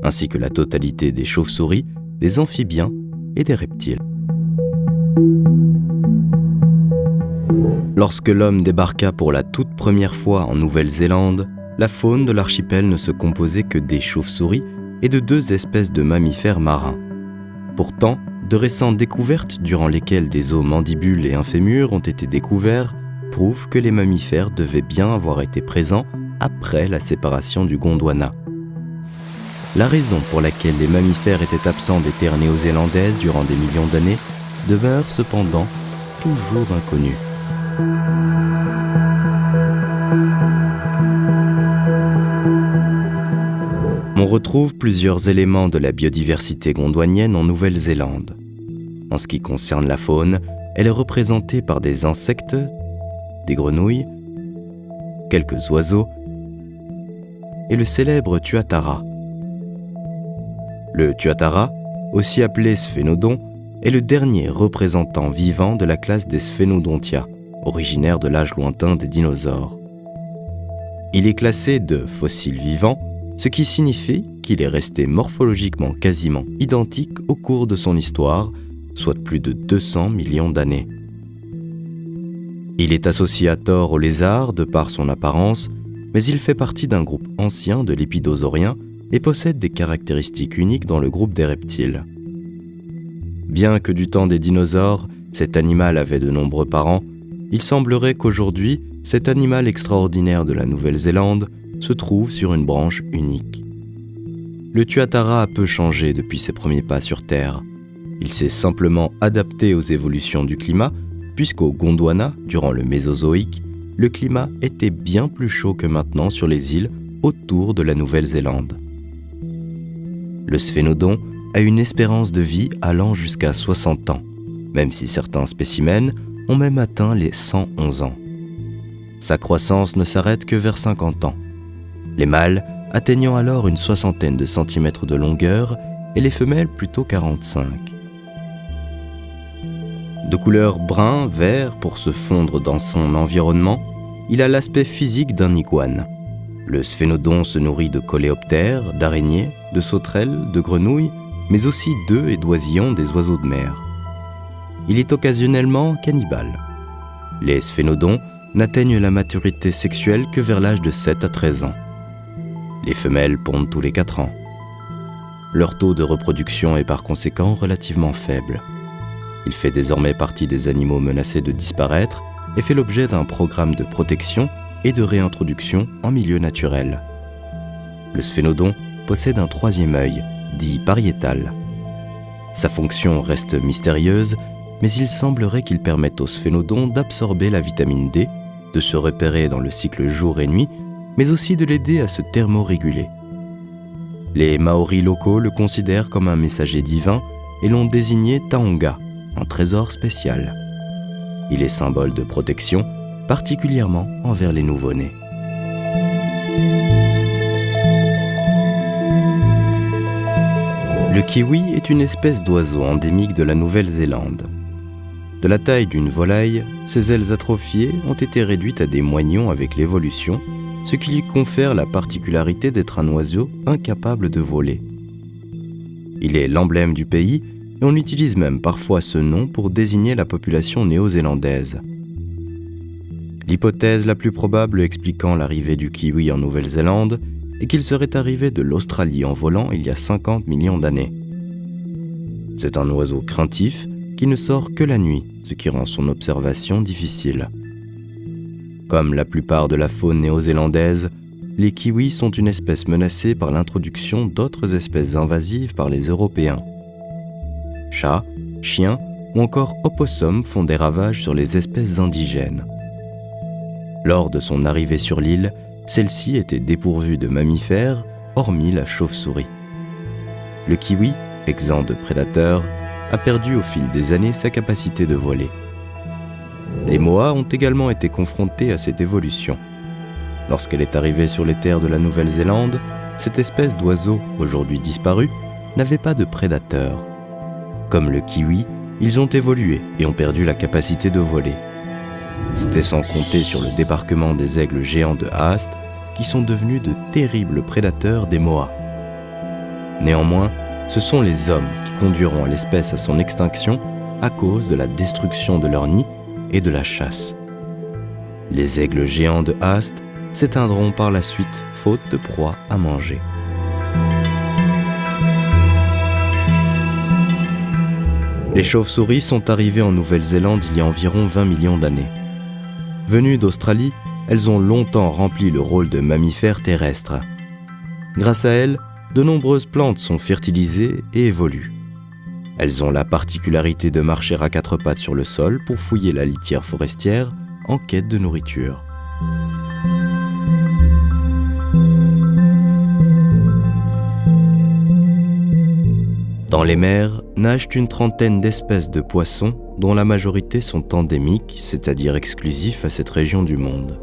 Speaker 1: ainsi que la totalité des chauves-souris, des amphibiens et des reptiles. Lorsque l'homme débarqua pour la toute première fois en Nouvelle-Zélande, la faune de l'archipel ne se composait que des chauves-souris et de 2 espèces de mammifères marins. Pourtant, de récentes découvertes, durant lesquelles des os mandibules et infémurs ont été découverts, prouvent que les mammifères devaient bien avoir été présents après la séparation du Gondwana, la raison pour laquelle les mammifères étaient absents des terres néo-zélandaises durant des millions d'années demeure cependant toujours inconnue. On retrouve plusieurs éléments de la biodiversité gondwanienne en Nouvelle-Zélande. En ce qui concerne la faune, elle est représentée par des insectes, des grenouilles, quelques oiseaux et le célèbre tuatara. Le tuatara, aussi appelé sphénodon, est le dernier représentant vivant de la classe des Sphenodontia, originaire de l'âge lointain des dinosaures. Il est classé de fossile vivant, ce qui signifie qu'il est resté morphologiquement quasiment identique au cours de son histoire, soit plus de 200 millions d'années. Il est associé à tort aux lézards de par son apparence, mais il fait partie d'un groupe ancien de lépidosauriens et possède des caractéristiques uniques dans le groupe des reptiles. Bien que du temps des dinosaures, cet animal avait de nombreux parents, il semblerait qu'aujourd'hui, cet animal extraordinaire de la Nouvelle-Zélande se trouve sur une branche unique. Le tuatara a peu changé depuis ses premiers pas sur Terre. Il s'est simplement adapté aux évolutions du climat, puisqu'au Gondwana, durant le Mésozoïque, le climat était bien plus chaud que maintenant sur les îles autour de la Nouvelle-Zélande. Le sphénodon a une espérance de vie allant jusqu'à 60 ans, même si certains spécimens ont même atteint les 111 ans. Sa croissance ne s'arrête que vers 50 ans. Les mâles atteignant alors une soixantaine de centimètres de longueur et les femelles plutôt 45. De couleur brun-vert pour se fondre dans son environnement, il a l'aspect physique d'un iguane. Le sphénodon se nourrit de coléoptères, d'araignées, de sauterelles, de grenouilles, mais aussi d'œufs et d'oisillons des oiseaux de mer. Il est occasionnellement cannibale. Les sphénodons n'atteignent la maturité sexuelle que vers l'âge de 7 à 13 ans. Les femelles pondent tous les 4 ans. Leur taux de reproduction est par conséquent relativement faible. Il fait désormais partie des animaux menacés de disparaître et fait l'objet d'un programme de protection et de réintroduction en milieu naturel. Le sphénodon possède un troisième œil, dit pariétal. Sa fonction reste mystérieuse, mais il semblerait qu'il permette au sphénodon d'absorber la vitamine D, de se repérer dans le cycle jour et nuit, mais aussi de l'aider à se thermoréguler. Les Maoris locaux le considèrent comme un messager divin et l'ont désigné Taonga, un trésor spécial. Il est symbole de protection, particulièrement envers les nouveau-nés. Le kiwi est une espèce d'oiseau endémique de la Nouvelle-Zélande. De la taille d'une volaille, ses ailes atrophiées ont été réduites à des moignons avec l'évolution, ce qui lui confère la particularité d'être un oiseau incapable de voler. Il est l'emblème du pays et on utilise même parfois ce nom pour désigner la population néo-zélandaise. L'hypothèse la plus probable expliquant l'arrivée du kiwi en Nouvelle-Zélande est qu'il serait arrivé de l'Australie en volant il y a 50 millions d'années. C'est un oiseau craintif qui ne sort que la nuit, ce qui rend son observation difficile. Comme la plupart de la faune néo-zélandaise, les kiwis sont une espèce menacée par l'introduction d'autres espèces invasives par les Européens. Chats, chiens ou encore opossums font des ravages sur les espèces indigènes. Lors de son arrivée sur l'île, celle-ci était dépourvue de mammifères, hormis la chauve-souris. Le kiwi, exempt de prédateurs, a perdu au fil des années sa capacité de voler. Les moas ont également été confrontés à cette évolution. Lorsqu'elle est arrivée sur les terres de la Nouvelle-Zélande, cette espèce d'oiseau, aujourd'hui disparue, n'avait pas de prédateurs. Comme le kiwi, ils ont évolué et ont perdu la capacité de voler. C'était sans compter sur le débarquement des aigles géants de Haast, qui sont devenus de terribles prédateurs des moas. Néanmoins, ce sont les hommes qui conduiront l'espèce à son extinction à cause de la destruction de leur nid et de la chasse. Les aigles géants de Haast s'éteindront par la suite faute de proie à manger. Les chauves-souris sont arrivées en Nouvelle-Zélande il y a environ 20 millions d'années. Venues d'Australie, elles ont longtemps rempli le rôle de mammifères terrestres. Grâce à elles, de nombreuses plantes sont fertilisées et évoluent. Elles ont la particularité de marcher à quatre pattes sur le sol pour fouiller la litière forestière en quête de nourriture. Dans les mers nagent une trentaine d'espèces de poissons dont la majorité sont endémiques, c'est-à-dire exclusifs à cette région du monde.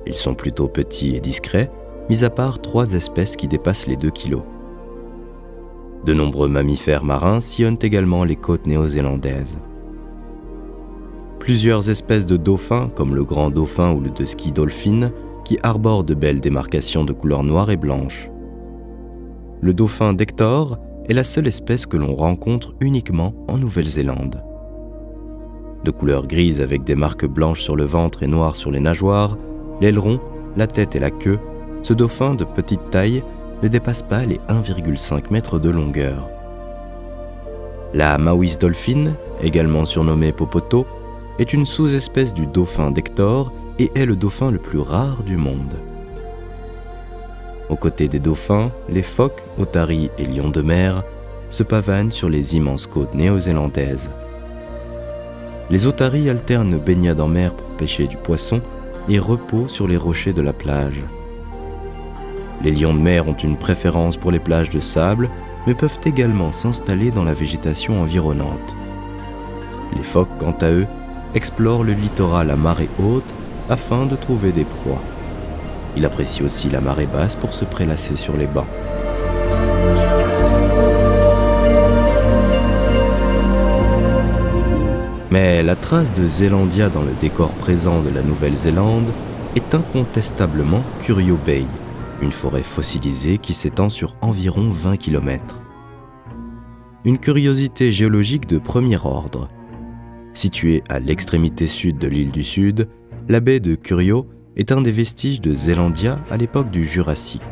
Speaker 1: Ils sont plutôt petits et discrets, mis à part 3 espèces qui dépassent les 2 kilos. De nombreux mammifères marins sillonnent également les côtes néo-zélandaises. Plusieurs espèces de dauphins, comme le grand dauphin ou le dusky dolphin, qui arborent de belles démarcations de couleur noire et blanche. Le dauphin d'Hector est la seule espèce que l'on rencontre uniquement en Nouvelle-Zélande. De couleur grise avec des marques blanches sur le ventre et noires sur les nageoires, l'aileron, la tête et la queue, ce dauphin de petite taille ne dépasse pas les 1,5 mètres de longueur. La Mawis dolphin, également surnommée Popoto, est une sous-espèce du dauphin d'Hector et est le dauphin le plus rare du monde. Aux côtés des dauphins, les phoques, otaries et lions de mer se pavanent sur les immenses côtes néo-zélandaises. Les otaries alternent baignade en mer pour pêcher du poisson et repos sur les rochers de la plage. Les lions de mer ont une préférence pour les plages de sable, mais peuvent également s'installer dans la végétation environnante. Les phoques, quant à eux, explorent le littoral à marée haute afin de trouver des proies. Il apprécie aussi la marée basse pour se prélasser sur les bancs. Mais la trace de Zélandia dans le décor présent de la Nouvelle-Zélande est incontestablement Curio Bay, une forêt fossilisée qui s'étend sur environ 20 km. Une curiosité géologique de premier ordre. Située à l'extrémité sud de l'île du Sud, la baie de Curio est un des vestiges de Zélandia à l'époque du Jurassique.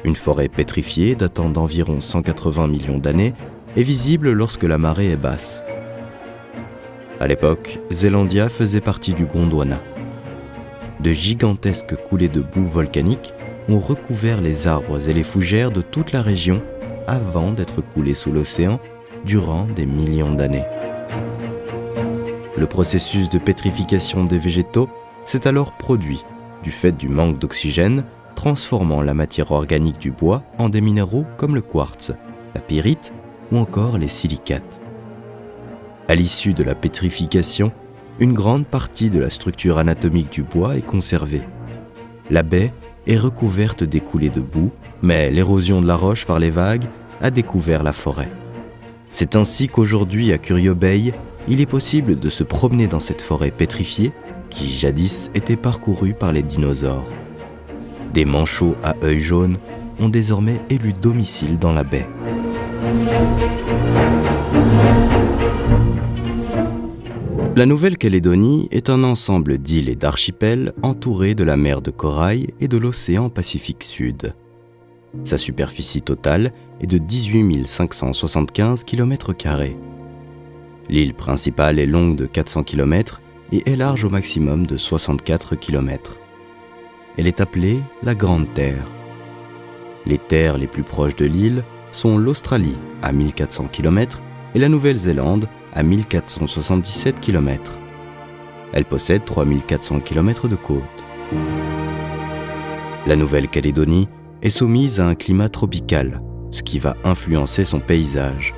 Speaker 1: Une forêt pétrifiée datant d'environ 180 millions d'années est visible lorsque la marée est basse. À l'époque, Zélandia faisait partie du Gondwana. De gigantesques coulées de boue volcanique ont recouvert les arbres et les fougères de toute la région avant d'être coulées sous l'océan durant des millions d'années. Le processus de pétrification des végétaux s'est alors produit du fait du manque d'oxygène, transformant la matière organique du bois en des minéraux comme le quartz, la pyrite ou encore les silicates. À l'issue de la pétrification, une grande partie de la structure anatomique du bois est conservée. La baie est recouverte des coulées de boue, mais l'érosion de la roche par les vagues a découvert la forêt. C'est ainsi qu'aujourd'hui à Curio Bay, il est possible de se promener dans cette forêt pétrifiée qui jadis était parcourue par les dinosaures. Des manchots à œils jaunes ont désormais élu domicile dans la baie. La Nouvelle-Calédonie est un ensemble d'îles et d'archipels entourés de la mer de Corail et de l'océan Pacifique Sud. Sa superficie totale est de 18 575 km². L'île principale est longue de 400 km et est large au maximum de 64 km. Elle est appelée la Grande Terre. Les terres les plus proches de l'île sont l'Australie à 1400 km et la Nouvelle-Zélande à 1477 km. Elle possède 3400 km de côte. La Nouvelle-Calédonie est soumise à un climat tropical, ce qui va influencer son paysage.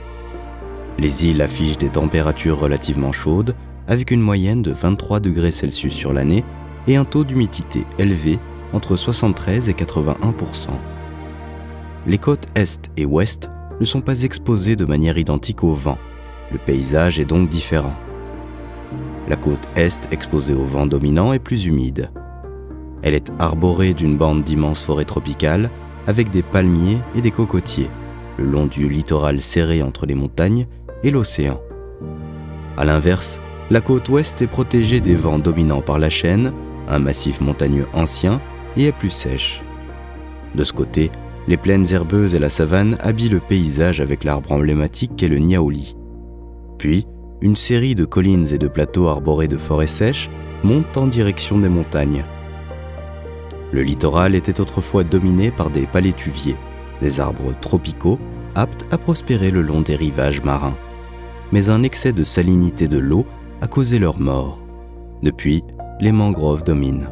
Speaker 1: Les îles affichent des températures relativement chaudes, avec une moyenne de 23 degrés Celsius sur l'année et un taux d'humidité élevé entre 73 et 81%. Les côtes est et ouest ne sont pas exposées de manière identique au vent. Le paysage est donc différent. La côte est, exposée au vent dominant, est plus humide. Elle est arborée d'une bande d'immenses forêts tropicales avec des palmiers et des cocotiers, le long du littoral serré entre les montagnes et l'océan. À l'inverse, la côte ouest est protégée des vents dominants par la chêne, un massif montagneux ancien, et est plus sèche. De ce côté, les plaines herbeuses et la savane habillent le paysage avec l'arbre emblématique qu'est le niaouli. Puis, une série de collines et de plateaux arborés de forêts sèches montent en direction des montagnes. Le littoral était autrefois dominé par des palétuviers, des arbres tropicaux aptes à prospérer le long des rivages marins. Mais un excès de salinité de l'eau a causé leur mort. Depuis, les mangroves dominent.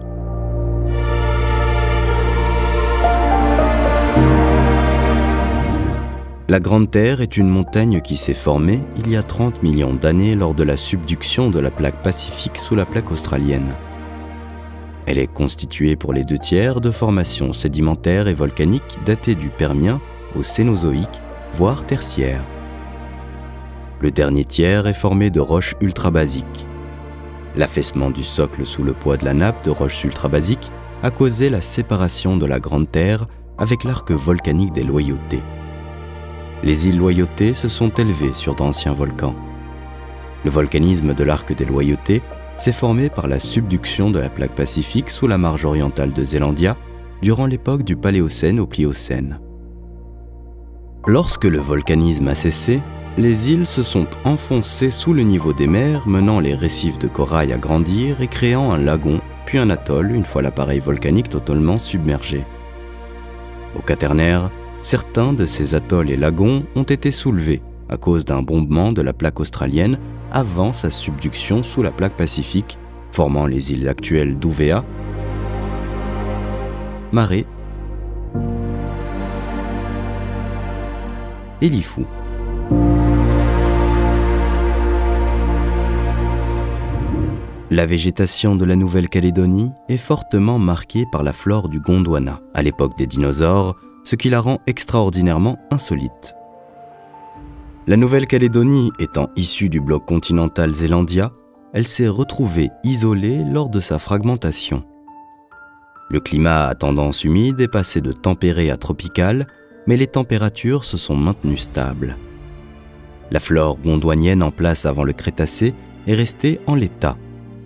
Speaker 1: La Grande Terre est une montagne qui s'est formée il y a 30 millions d'années lors de la subduction de la plaque pacifique sous la plaque australienne. Elle est constituée pour les 2/3 de formations sédimentaires et volcaniques datées du Permien au Cénozoïque, voire tertiaire. Le dernier tiers est formé de roches ultrabasiques. L'affaissement du socle sous le poids de la nappe de roches ultrabasiques a causé la séparation de la Grande Terre avec l'arc volcanique des Loyautés. Les îles Loyautés se sont élevées sur d'anciens volcans. Le volcanisme de l'arc des Loyautés s'est formé par la subduction de la plaque pacifique sous la marge orientale de Zélandia durant l'époque du Paléocène au Pliocène. Lorsque le volcanisme a cessé, les îles se sont enfoncées sous le niveau des mers, menant les récifs de corail à grandir et créant un lagon, puis un atoll une fois l'appareil volcanique totalement submergé. Au Quaternaire, certains de ces atolls et lagons ont été soulevés à cause d'un bombement de la plaque australienne avant sa subduction sous la plaque pacifique, formant les îles actuelles d'Ouvéa, Maré et Lifou. La végétation de la Nouvelle-Calédonie est fortement marquée par la flore du Gondwana, à l'époque des dinosaures, ce qui la rend extraordinairement insolite. La Nouvelle-Calédonie étant issue du bloc continental Zélandia, elle s'est retrouvée isolée lors de sa fragmentation. Le climat à tendance humide est passé de tempéré à tropical, mais les températures se sont maintenues stables. La flore gondwanienne en place avant le Crétacé est restée en l'état,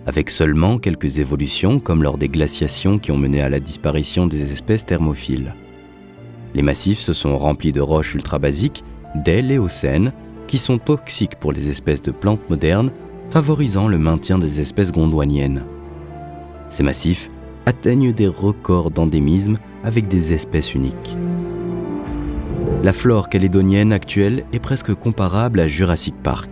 Speaker 1: avec seulement quelques évolutions comme lors des glaciations qui ont mené à la disparition des espèces thermophiles. Les massifs se sont remplis de roches ultrabasiques dès l'Éocène qui sont toxiques pour les espèces de plantes modernes, favorisant le maintien des espèces gondwaniennes. Ces massifs atteignent des records d'endémisme avec des espèces uniques. La flore calédonienne actuelle est presque comparable à Jurassic Park.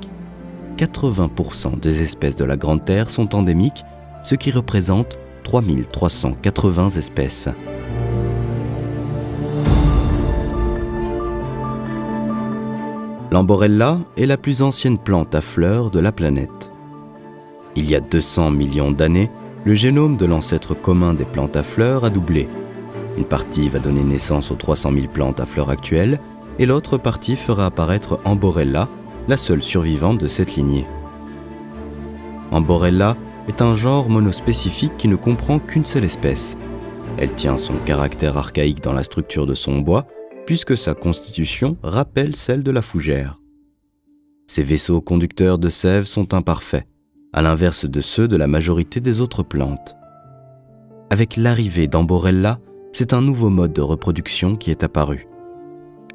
Speaker 1: 80% des espèces de la Grande Terre sont endémiques, ce qui représente 3380 espèces. L'amborella est la plus ancienne plante à fleurs de la planète. Il y a 200 millions d'années, le génome de l'ancêtre commun des plantes à fleurs a doublé. Une partie va donner naissance aux 300 000 plantes à fleurs actuelles et l'autre partie fera apparaître Amborella, la seule survivante de cette lignée. Amborella est un genre monospécifique qui ne comprend qu'une seule espèce. Elle tient son caractère archaïque dans la structure de son bois, puisque sa constitution rappelle celle de la fougère. Ses vaisseaux conducteurs de sève sont imparfaits, à l'inverse de ceux de la majorité des autres plantes. Avec l'arrivée d'Amborella, c'est un nouveau mode de reproduction qui est apparu.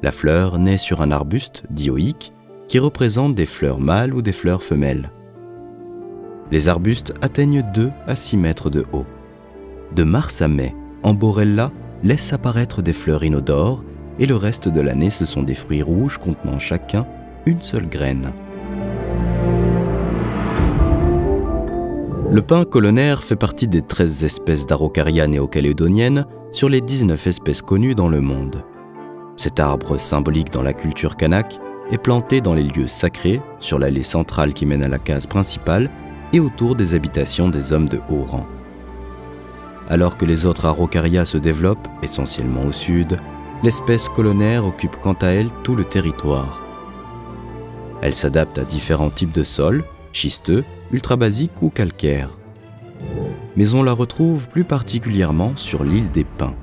Speaker 1: La fleur naît sur un arbuste dioïque qui représente des fleurs mâles ou des fleurs femelles. Les arbustes atteignent 2 à 6 mètres de haut. De mars à mai, Amborella laisse apparaître des fleurs inodores et le reste de l'année ce sont des fruits rouges contenant chacun une seule graine. Le pin colonnaire fait partie des 13 espèces d'Araucaria néo-calédoniennes sur les 19 espèces connues dans le monde. Cet arbre symbolique dans la culture kanak est planté dans les lieux sacrés, sur l'allée centrale qui mène à la case principale et autour des habitations des hommes de haut rang. Alors que les autres Araucaria se développent, essentiellement au sud, l'espèce colonnaire occupe quant à elle tout le territoire. Elle s'adapte à différents types de sols, schisteux, ultrabasiques ou calcaires. Mais on la retrouve plus particulièrement sur l'île des Pins.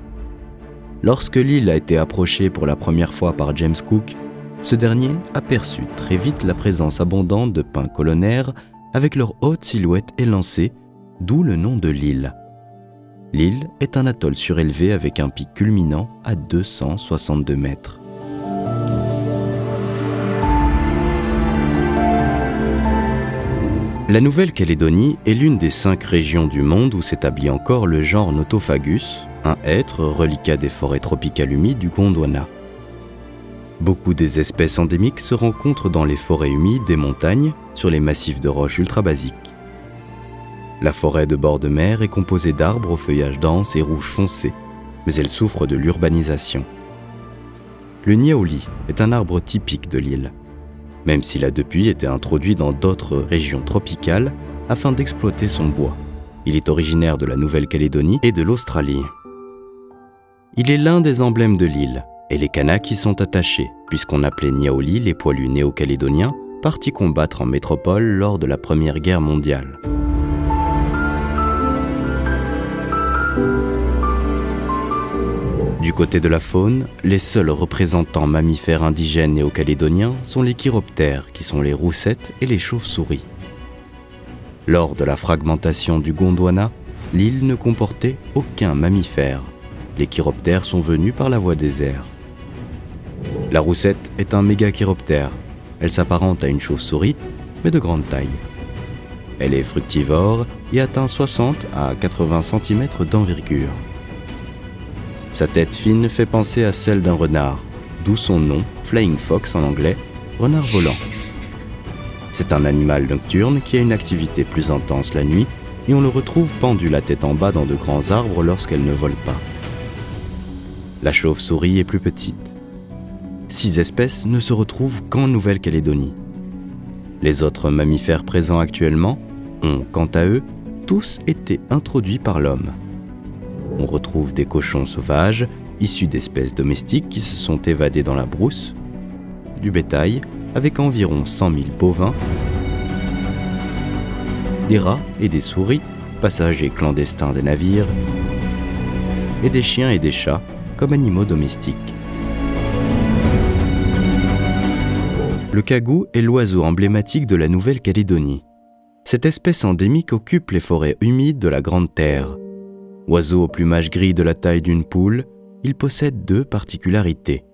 Speaker 1: Lorsque l'île a été approchée pour la première fois par James Cook, ce dernier aperçut très vite la présence abondante de pins colonnaires avec leur haute silhouette élancée, d'où le nom de l'île. L'île est un atoll surélevé avec un pic culminant à 262 mètres. La Nouvelle-Calédonie est l'une des 5 régions du monde où s'établit encore le genre Notophagus, un hêtre reliquat des forêts tropicales humides du Gondwana. Beaucoup des espèces endémiques se rencontrent dans les forêts humides des montagnes, sur les massifs de roches ultra-basiques. La forêt de bord de mer est composée d'arbres au feuillage dense et rouge foncé, mais elle souffre de l'urbanisation. Le niaouli est un arbre typique de l'île, même s'il a depuis été introduit dans d'autres régions tropicales afin d'exploiter son bois. Il est originaire de la Nouvelle-Calédonie et de l'Australie. Il est l'un des emblèmes de l'île, et les Kanaks y sont attachés, puisqu'on appelait niaouli les poilus néo-calédoniens partis combattre en métropole lors de la Première Guerre mondiale. Du côté de la faune, les seuls représentants mammifères indigènes néo-calédoniens sont les chiroptères, qui sont les roussettes et les chauves-souris. Lors de la fragmentation du Gondwana, l'île ne comportait aucun mammifère. Les chiroptères sont venus par la voie des airs. La roussette est un mégachiroptère. Elle s'apparente à une chauve-souris, mais de grande taille. Elle est fructivore et atteint 60 à 80 cm d'envergure. Sa tête fine fait penser à celle d'un renard, d'où son nom, Flying Fox en anglais, renard volant. C'est un animal nocturne qui a une activité plus intense la nuit et on le retrouve pendu la tête en bas dans de grands arbres lorsqu'elle ne vole pas. La chauve-souris est plus petite. 6 espèces ne se retrouvent qu'en Nouvelle-Calédonie. Les autres mammifères présents actuellement ont, quant à eux, tous été introduits par l'homme. On retrouve des cochons sauvages, issus d'espèces domestiques qui se sont évadés dans la brousse, du bétail, avec environ 100 000 bovins, des rats et des souris, passagers clandestins des navires, et des chiens et des chats comme animaux domestiques. Le kagou est l'oiseau emblématique de la Nouvelle-Calédonie. Cette espèce endémique occupe les forêts humides de la Grande Terre. Oiseau au plumage gris de la taille d'une poule, il possède 2 particularités.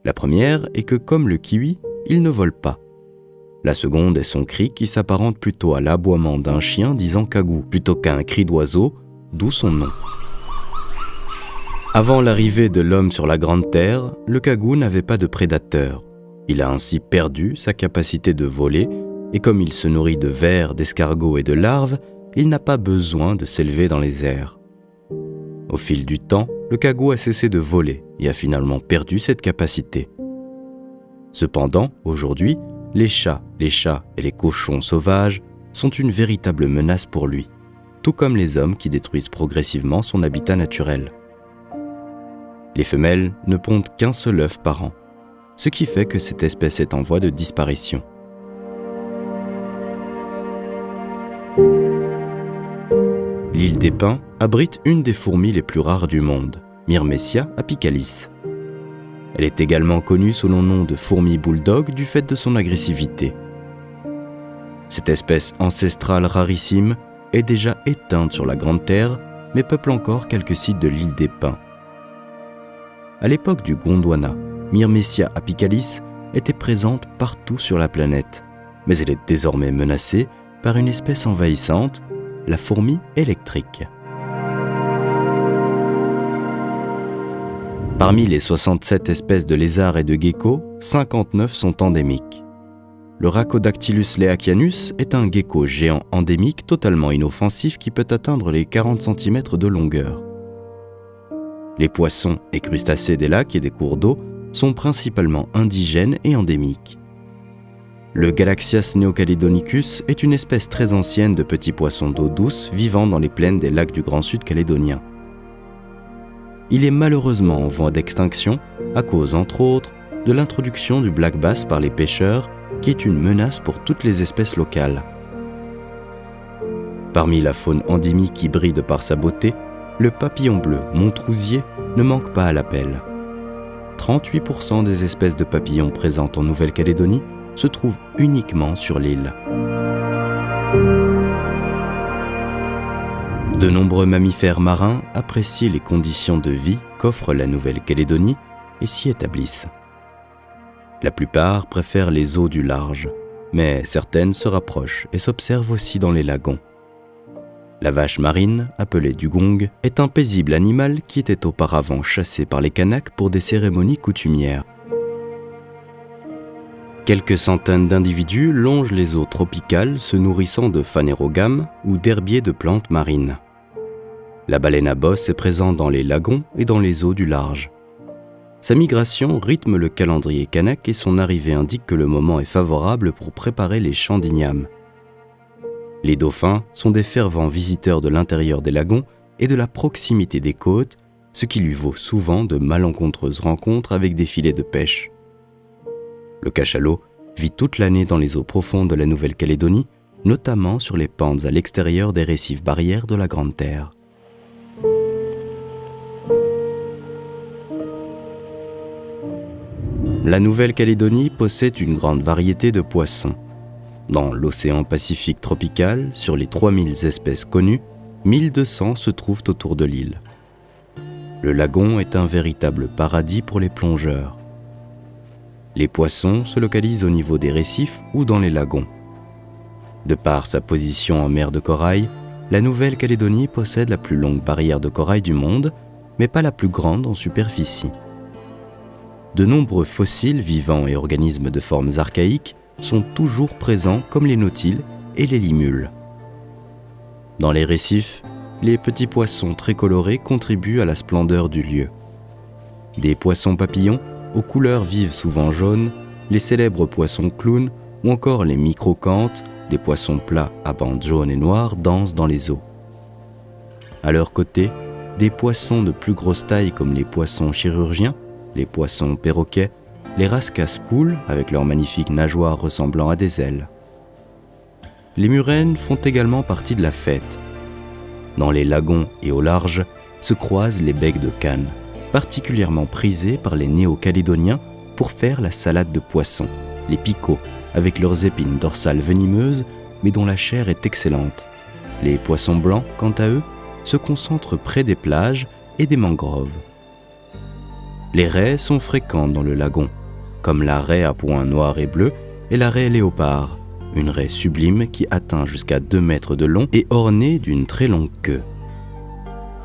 Speaker 1: La première est que, comme le kiwi, il ne vole pas. La seconde est son cri qui s'apparente plutôt à l'aboiement d'un chien disant kagou plutôt qu'à un cri d'oiseau, d'où son nom. Avant l'arrivée de l'homme sur la Grande Terre, le kagou n'avait pas de prédateur. Il a ainsi perdu sa capacité de voler et comme il se nourrit de vers, d'escargots et de larves, il n'a pas besoin de s'élever dans les airs. Au fil du temps, le kagou a cessé de voler et a finalement perdu cette capacité. Cependant, aujourd'hui, les chats et les cochons sauvages sont une véritable menace pour lui, tout comme les hommes qui détruisent progressivement son habitat naturel. Les femelles ne pondent qu'un seul œuf par an, ce qui fait que cette espèce est en voie de disparition. L'île des Pins abrite une des fourmis les plus rares du monde, Myrmecia apicalis. Elle est également connue sous le nom de fourmi bulldog du fait de son agressivité. Cette espèce ancestrale rarissime est déjà éteinte sur la Grande Terre, mais peuple encore quelques sites de l'île des Pins. À l'époque du Gondwana, Myrmecia apicalis était présente partout sur la planète, mais elle est désormais menacée par une espèce envahissante, la fourmi électrique. Parmi les 67 espèces de lézards et de geckos, 59 sont endémiques. Le Rhacodactylus leakianus est un gecko géant endémique totalement inoffensif qui peut atteindre les 40 cm de longueur. Les poissons et crustacés des lacs et des cours d'eau sont principalement indigènes et endémiques. Le Galaxias neocaledonicus est une espèce très ancienne de petits poissons d'eau douce vivant dans les plaines des lacs du Grand Sud calédonien. Il est malheureusement en voie d'extinction à cause, entre autres, de l'introduction du black bass par les pêcheurs, qui est une menace pour toutes les espèces locales. Parmi la faune endémique qui brille de par sa beauté, le papillon bleu montrousier ne manque pas à l'appel. 38% des espèces de papillons présentes en Nouvelle-Calédonie se trouvent uniquement sur l'île. De nombreux mammifères marins apprécient les conditions de vie qu'offre la Nouvelle-Calédonie et s'y établissent. La plupart préfèrent les eaux du large, mais certaines se rapprochent et s'observent aussi dans les lagons. La vache marine, appelée dugong, est un paisible animal qui était auparavant chassé par les Kanaks pour des cérémonies coutumières. Quelques centaines d'individus longent les eaux tropicales se nourrissant de phanérogames ou d'herbiers de plantes marines. La baleine à bosse est présente dans les lagons et dans les eaux du large. Sa migration rythme le calendrier kanak et son arrivée indique que le moment est favorable pour préparer les champs d'igname. Les dauphins sont des fervents visiteurs de l'intérieur des lagons et de la proximité des côtes, ce qui lui vaut souvent de malencontreuses rencontres avec des filets de pêche. Le cachalot vit toute l'année dans les eaux profondes de la Nouvelle-Calédonie, notamment sur les pentes à l'extérieur des récifs barrières de la Grande Terre. La Nouvelle-Calédonie possède une grande variété de poissons. Dans l'océan Pacifique tropical, sur les 3000 espèces connues, 1200 se trouvent autour de l'île. Le lagon est un véritable paradis pour les plongeurs. Les poissons se localisent au niveau des récifs ou dans les lagons. De par sa position en mer de corail, la Nouvelle-Calédonie possède la plus longue barrière de corail du monde, mais pas la plus grande en superficie. De nombreux fossiles vivants et organismes de formes archaïques sont toujours présents comme les nautiles et les limules. Dans les récifs, les petits poissons très colorés contribuent à la splendeur du lieu. Des poissons papillons, aux couleurs vives souvent jaunes, les célèbres poissons clowns ou encore les microcanthes, des poissons plats à bandes jaunes et noires dansent dans les eaux. À leur côté, des poissons de plus grosse taille comme les poissons chirurgiens, les poissons perroquets, les rascasse-poules avec leurs magnifiques nageoires ressemblant à des ailes. Les murènes font également partie de la fête. Dans les lagons et au large se croisent les becs de canne, particulièrement prisés par les néo-calédoniens pour faire la salade de poissons, les picots, avec leurs épines dorsales venimeuses, mais dont la chair est excellente. Les poissons blancs, quant à eux, se concentrent près des plages et des mangroves. Les raies sont fréquentes dans le lagon, comme la raie à points noirs et bleus et la raie léopard, une raie sublime qui atteint jusqu'à 2 mètres de long et ornée d'une très longue queue.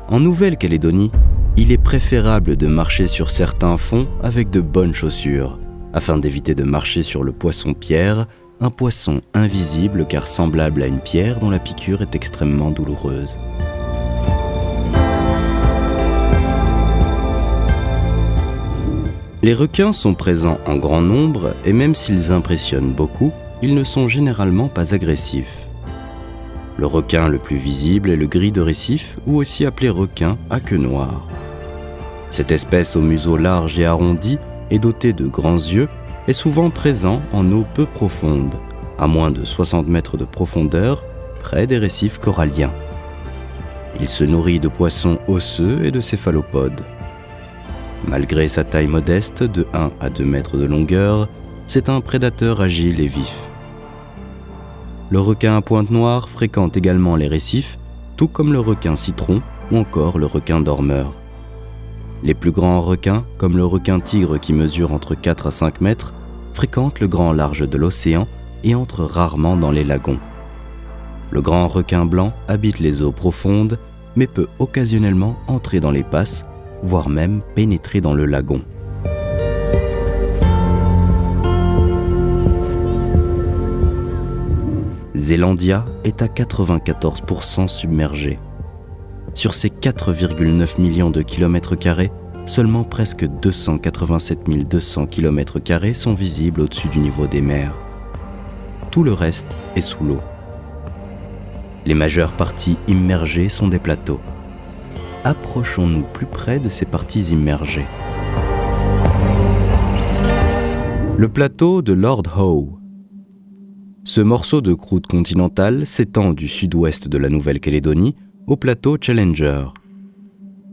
Speaker 1: En Nouvelle-Calédonie, il est préférable de marcher sur certains fonds avec de bonnes chaussures, afin d'éviter de marcher sur le poisson-pierre, un poisson invisible car semblable à une pierre dont la piqûre est extrêmement douloureuse. Les requins sont présents en grand nombre et même s'ils impressionnent beaucoup, ils ne sont généralement pas agressifs. Le requin le plus visible est le gris de récif ou aussi appelé requin à queue noire. Cette espèce au museau large et arrondi et dotée de grands yeux est souvent présent en eau peu profonde, à moins de 60 mètres de profondeur, près des récifs coralliens. Il se nourrit de poissons osseux et de céphalopodes. Malgré sa taille modeste de 1 à 2 mètres de longueur, c'est un prédateur agile et vif. Le requin à pointe noire fréquente également les récifs, tout comme le requin citron ou encore le requin dormeur. Les plus grands requins, comme le requin tigre qui mesure entre 4 à 5 mètres, fréquentent le grand large de l'océan et entrent rarement dans les lagons. Le grand requin blanc habite les eaux profondes, mais peut occasionnellement entrer dans les passes, voire même pénétrer dans le lagon. Zélandia est à 94% submergée. Sur ses 4,9 millions de kilomètres carrés, seulement presque 287 200 kilomètres carrés sont visibles au-dessus du niveau des mers. Tout le reste est sous l'eau. Les majeures parties immergées sont des plateaux. Approchons-nous plus près de ces parties immergées. Le plateau de Lord Howe. Ce morceau de croûte continentale s'étend du sud-ouest de la Nouvelle-Calédonie au plateau Challenger.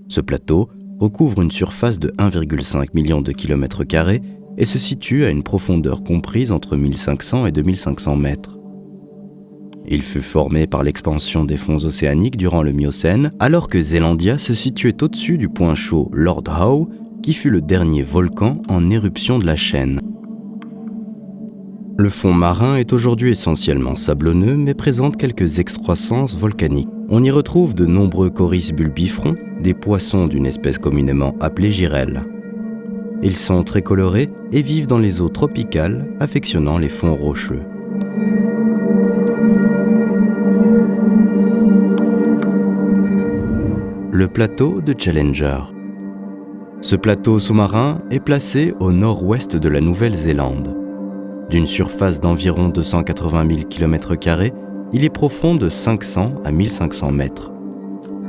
Speaker 1: Ce plateau recouvre une surface de 1,5 million de kilomètres carrés et se situe à une profondeur comprise entre 1500 et 2500 mètres. Il fut formé par l'expansion des fonds océaniques durant le Miocène, alors que Zélandia se situait au-dessus du point chaud Lord Howe, qui fut le dernier volcan en éruption de la chaîne. Le fond marin est aujourd'hui essentiellement sablonneux, mais présente quelques excroissances volcaniques. On y retrouve de nombreux coryces bulbifrons, des poissons d'une espèce communément appelée girelle. Ils sont très colorés et vivent dans les eaux tropicales, affectionnant les fonds rocheux. Le plateau de Challenger. Ce plateau sous-marin est placé au nord-ouest de la Nouvelle-Zélande. D'une surface d'environ 280 000 km², il est profond de 500 à 1500 mètres.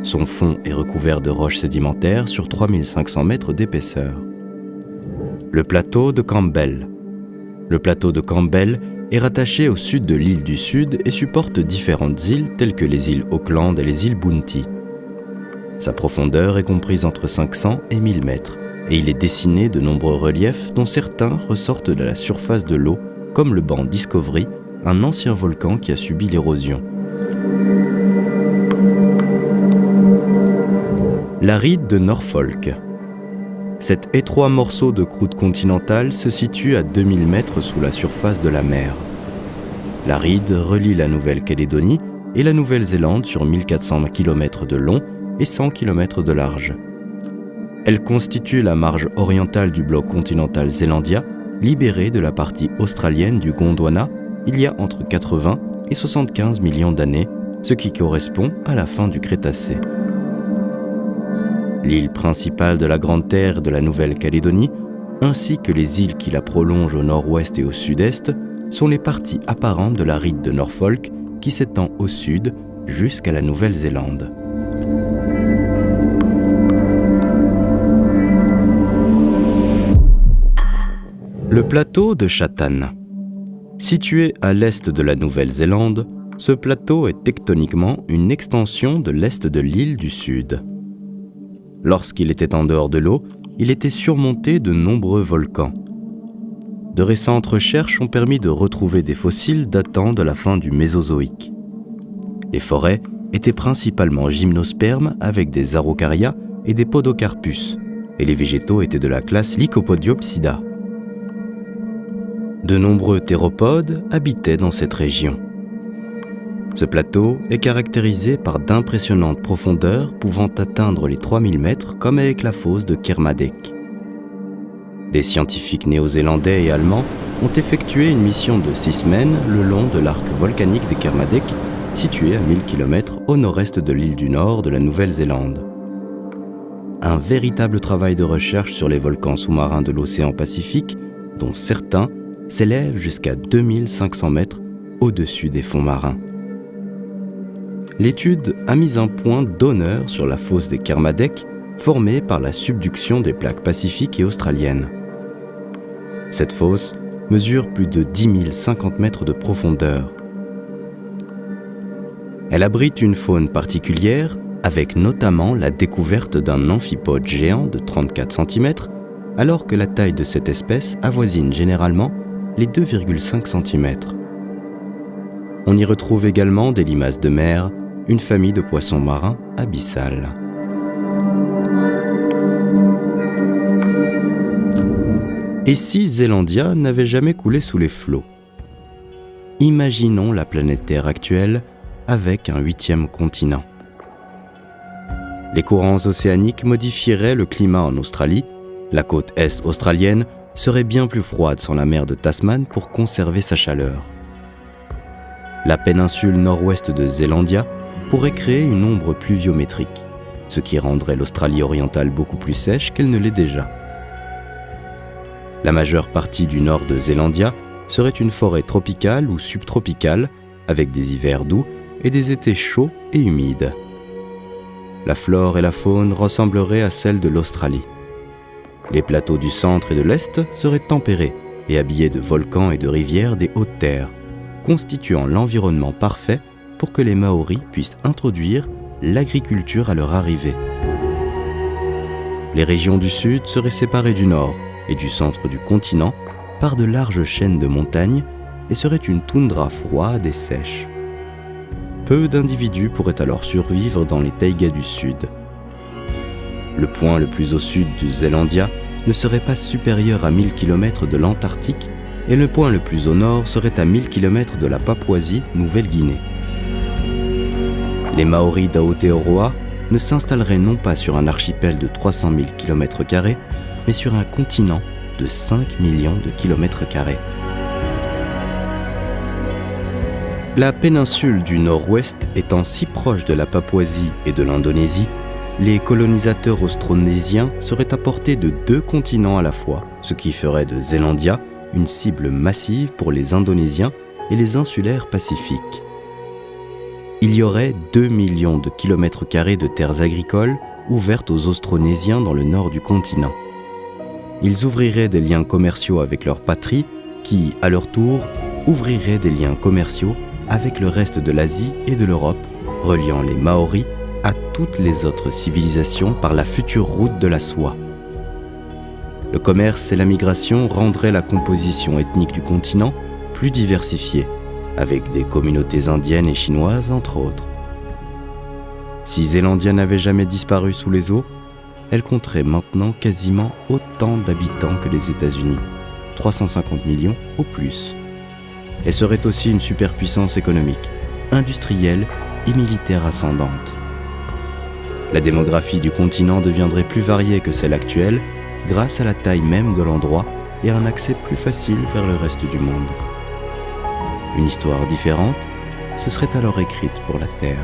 Speaker 1: Son fond est recouvert de roches sédimentaires sur 3500 mètres d'épaisseur. Le plateau de Campbell. Le plateau de Campbell est rattaché au sud de l'île du Sud et supporte différentes îles telles que les îles Auckland et les îles Bounty. Sa profondeur est comprise entre 500 et 1000 mètres et il est dessiné de nombreux reliefs dont certains ressortent de la surface de l'eau comme le banc Discovery, un ancien volcan qui a subi l'érosion. La ride de Norfolk. Cet étroit morceau de croûte continentale se situe à 2000 mètres sous la surface de la mer. La ride relie la Nouvelle-Calédonie et la Nouvelle-Zélande sur 1400 km de long et 100 km de large. Elle constitue la marge orientale du bloc continental zélandien, libéré de la partie australienne du Gondwana il y a entre 80 et 75 millions d'années, ce qui correspond à la fin du Crétacé. L'île principale de la Grande Terre de la Nouvelle-Calédonie, ainsi que les îles qui la prolongent au nord-ouest et au sud-est, sont les parties apparentes de la ride de Norfolk qui s'étend au sud jusqu'à la Nouvelle-Zélande. Le plateau de Chatham. Situé à l'est de la Nouvelle-Zélande, ce plateau est tectoniquement une extension de l'est de l'île du Sud. Lorsqu'il était en dehors de l'eau, il était surmonté de nombreux volcans. De récentes recherches ont permis de retrouver des fossiles datant de la fin du Mésozoïque. Les forêts étaient principalement gymnospermes avec des araucaria et des podocarpus, et les végétaux étaient de la classe Lycopodiopsida. De nombreux théropodes habitaient dans cette région. Ce plateau est caractérisé par d'impressionnantes profondeurs pouvant atteindre les 3000 mètres comme avec la fosse de Kermadec. Des scientifiques néo-zélandais et allemands ont effectué une mission de 6 semaines le long de l'arc volcanique de Kermadec, situé à 1000 km au nord-est de l'île du Nord de la Nouvelle-Zélande. Un véritable travail de recherche sur les volcans sous-marins de l'océan Pacifique, dont certains s'élèvent jusqu'à 2500 mètres au-dessus des fonds marins. L'étude a mis un point d'honneur sur la fosse des Kermadec, formée par la subduction des plaques pacifiques et australiennes. Cette fosse mesure plus de 10 050 mètres de profondeur. Elle abrite une faune particulière, avec notamment la découverte d'un amphipode géant de 34 cm, alors que la taille de cette espèce avoisine généralement les 2,5 cm. On y retrouve également des limaces de mer, une famille de poissons marins abyssales. Et si Zélandia n'avait jamais coulé sous les flots ? Imaginons la planète Terre actuelle avec un 8e continent. Les courants océaniques modifieraient le climat en Australie, la côte est australienne serait bien plus froide sans la mer de Tasman pour conserver sa chaleur. La péninsule nord-ouest de Zélandia pourrait créer une ombre pluviométrique, ce qui rendrait l'Australie orientale beaucoup plus sèche qu'elle ne l'est déjà. La majeure partie du nord de Zélandia serait une forêt tropicale ou subtropicale, avec des hivers doux et des étés chauds et humides. La flore et la faune ressembleraient à celles de l'Australie. Les plateaux du centre et de l'est seraient tempérés et habillés de volcans et de rivières des hautes terres, constituant l'environnement parfait pour que les Maoris puissent introduire l'agriculture à leur arrivée. Les régions du sud seraient séparées du nord et du centre du continent par de larges chaînes de montagnes et seraient une toundra froide et sèche. Peu d'individus pourraient alors survivre dans les taïgas du sud. Le point le plus au sud du Zélandia ne serait pas supérieur à 1000 km de l'Antarctique et le point le plus au nord serait à 1000 km de la Papouasie-Nouvelle-Guinée. Les Maoris d'Aotearoa ne s'installeraient non pas sur un archipel de 300 000 km², mais sur un continent de 5 millions de km². La péninsule du Nord-Ouest étant si proche de la Papouasie et de l'Indonésie, les colonisateurs austronésiens seraient à portée de 2 continents à la fois, ce qui ferait de Zélandia une cible massive pour les Indonésiens et les insulaires pacifiques. Il y aurait 2 millions de km² de terres agricoles ouvertes aux Austronésiens dans le nord du continent. Ils ouvriraient des liens commerciaux avec leur patrie, qui, à leur tour, ouvriraient des liens commerciaux avec le reste de l'Asie et de l'Europe, reliant les Maoris à toutes les autres civilisations par la future route de la soie. Le commerce et la migration rendraient la composition ethnique du continent plus diversifiée, avec des communautés indiennes et chinoises entre autres. Si Zélandia n'avait jamais disparu sous les eaux, elle compterait maintenant quasiment autant d'habitants que les États-Unis, 350 millions au plus. Elle serait aussi une superpuissance économique, industrielle et militaire ascendante. La démographie du continent deviendrait plus variée que celle actuelle grâce à la taille même de l'endroit et à un accès plus facile vers le reste du monde. Une histoire différente se serait alors écrite pour la Terre.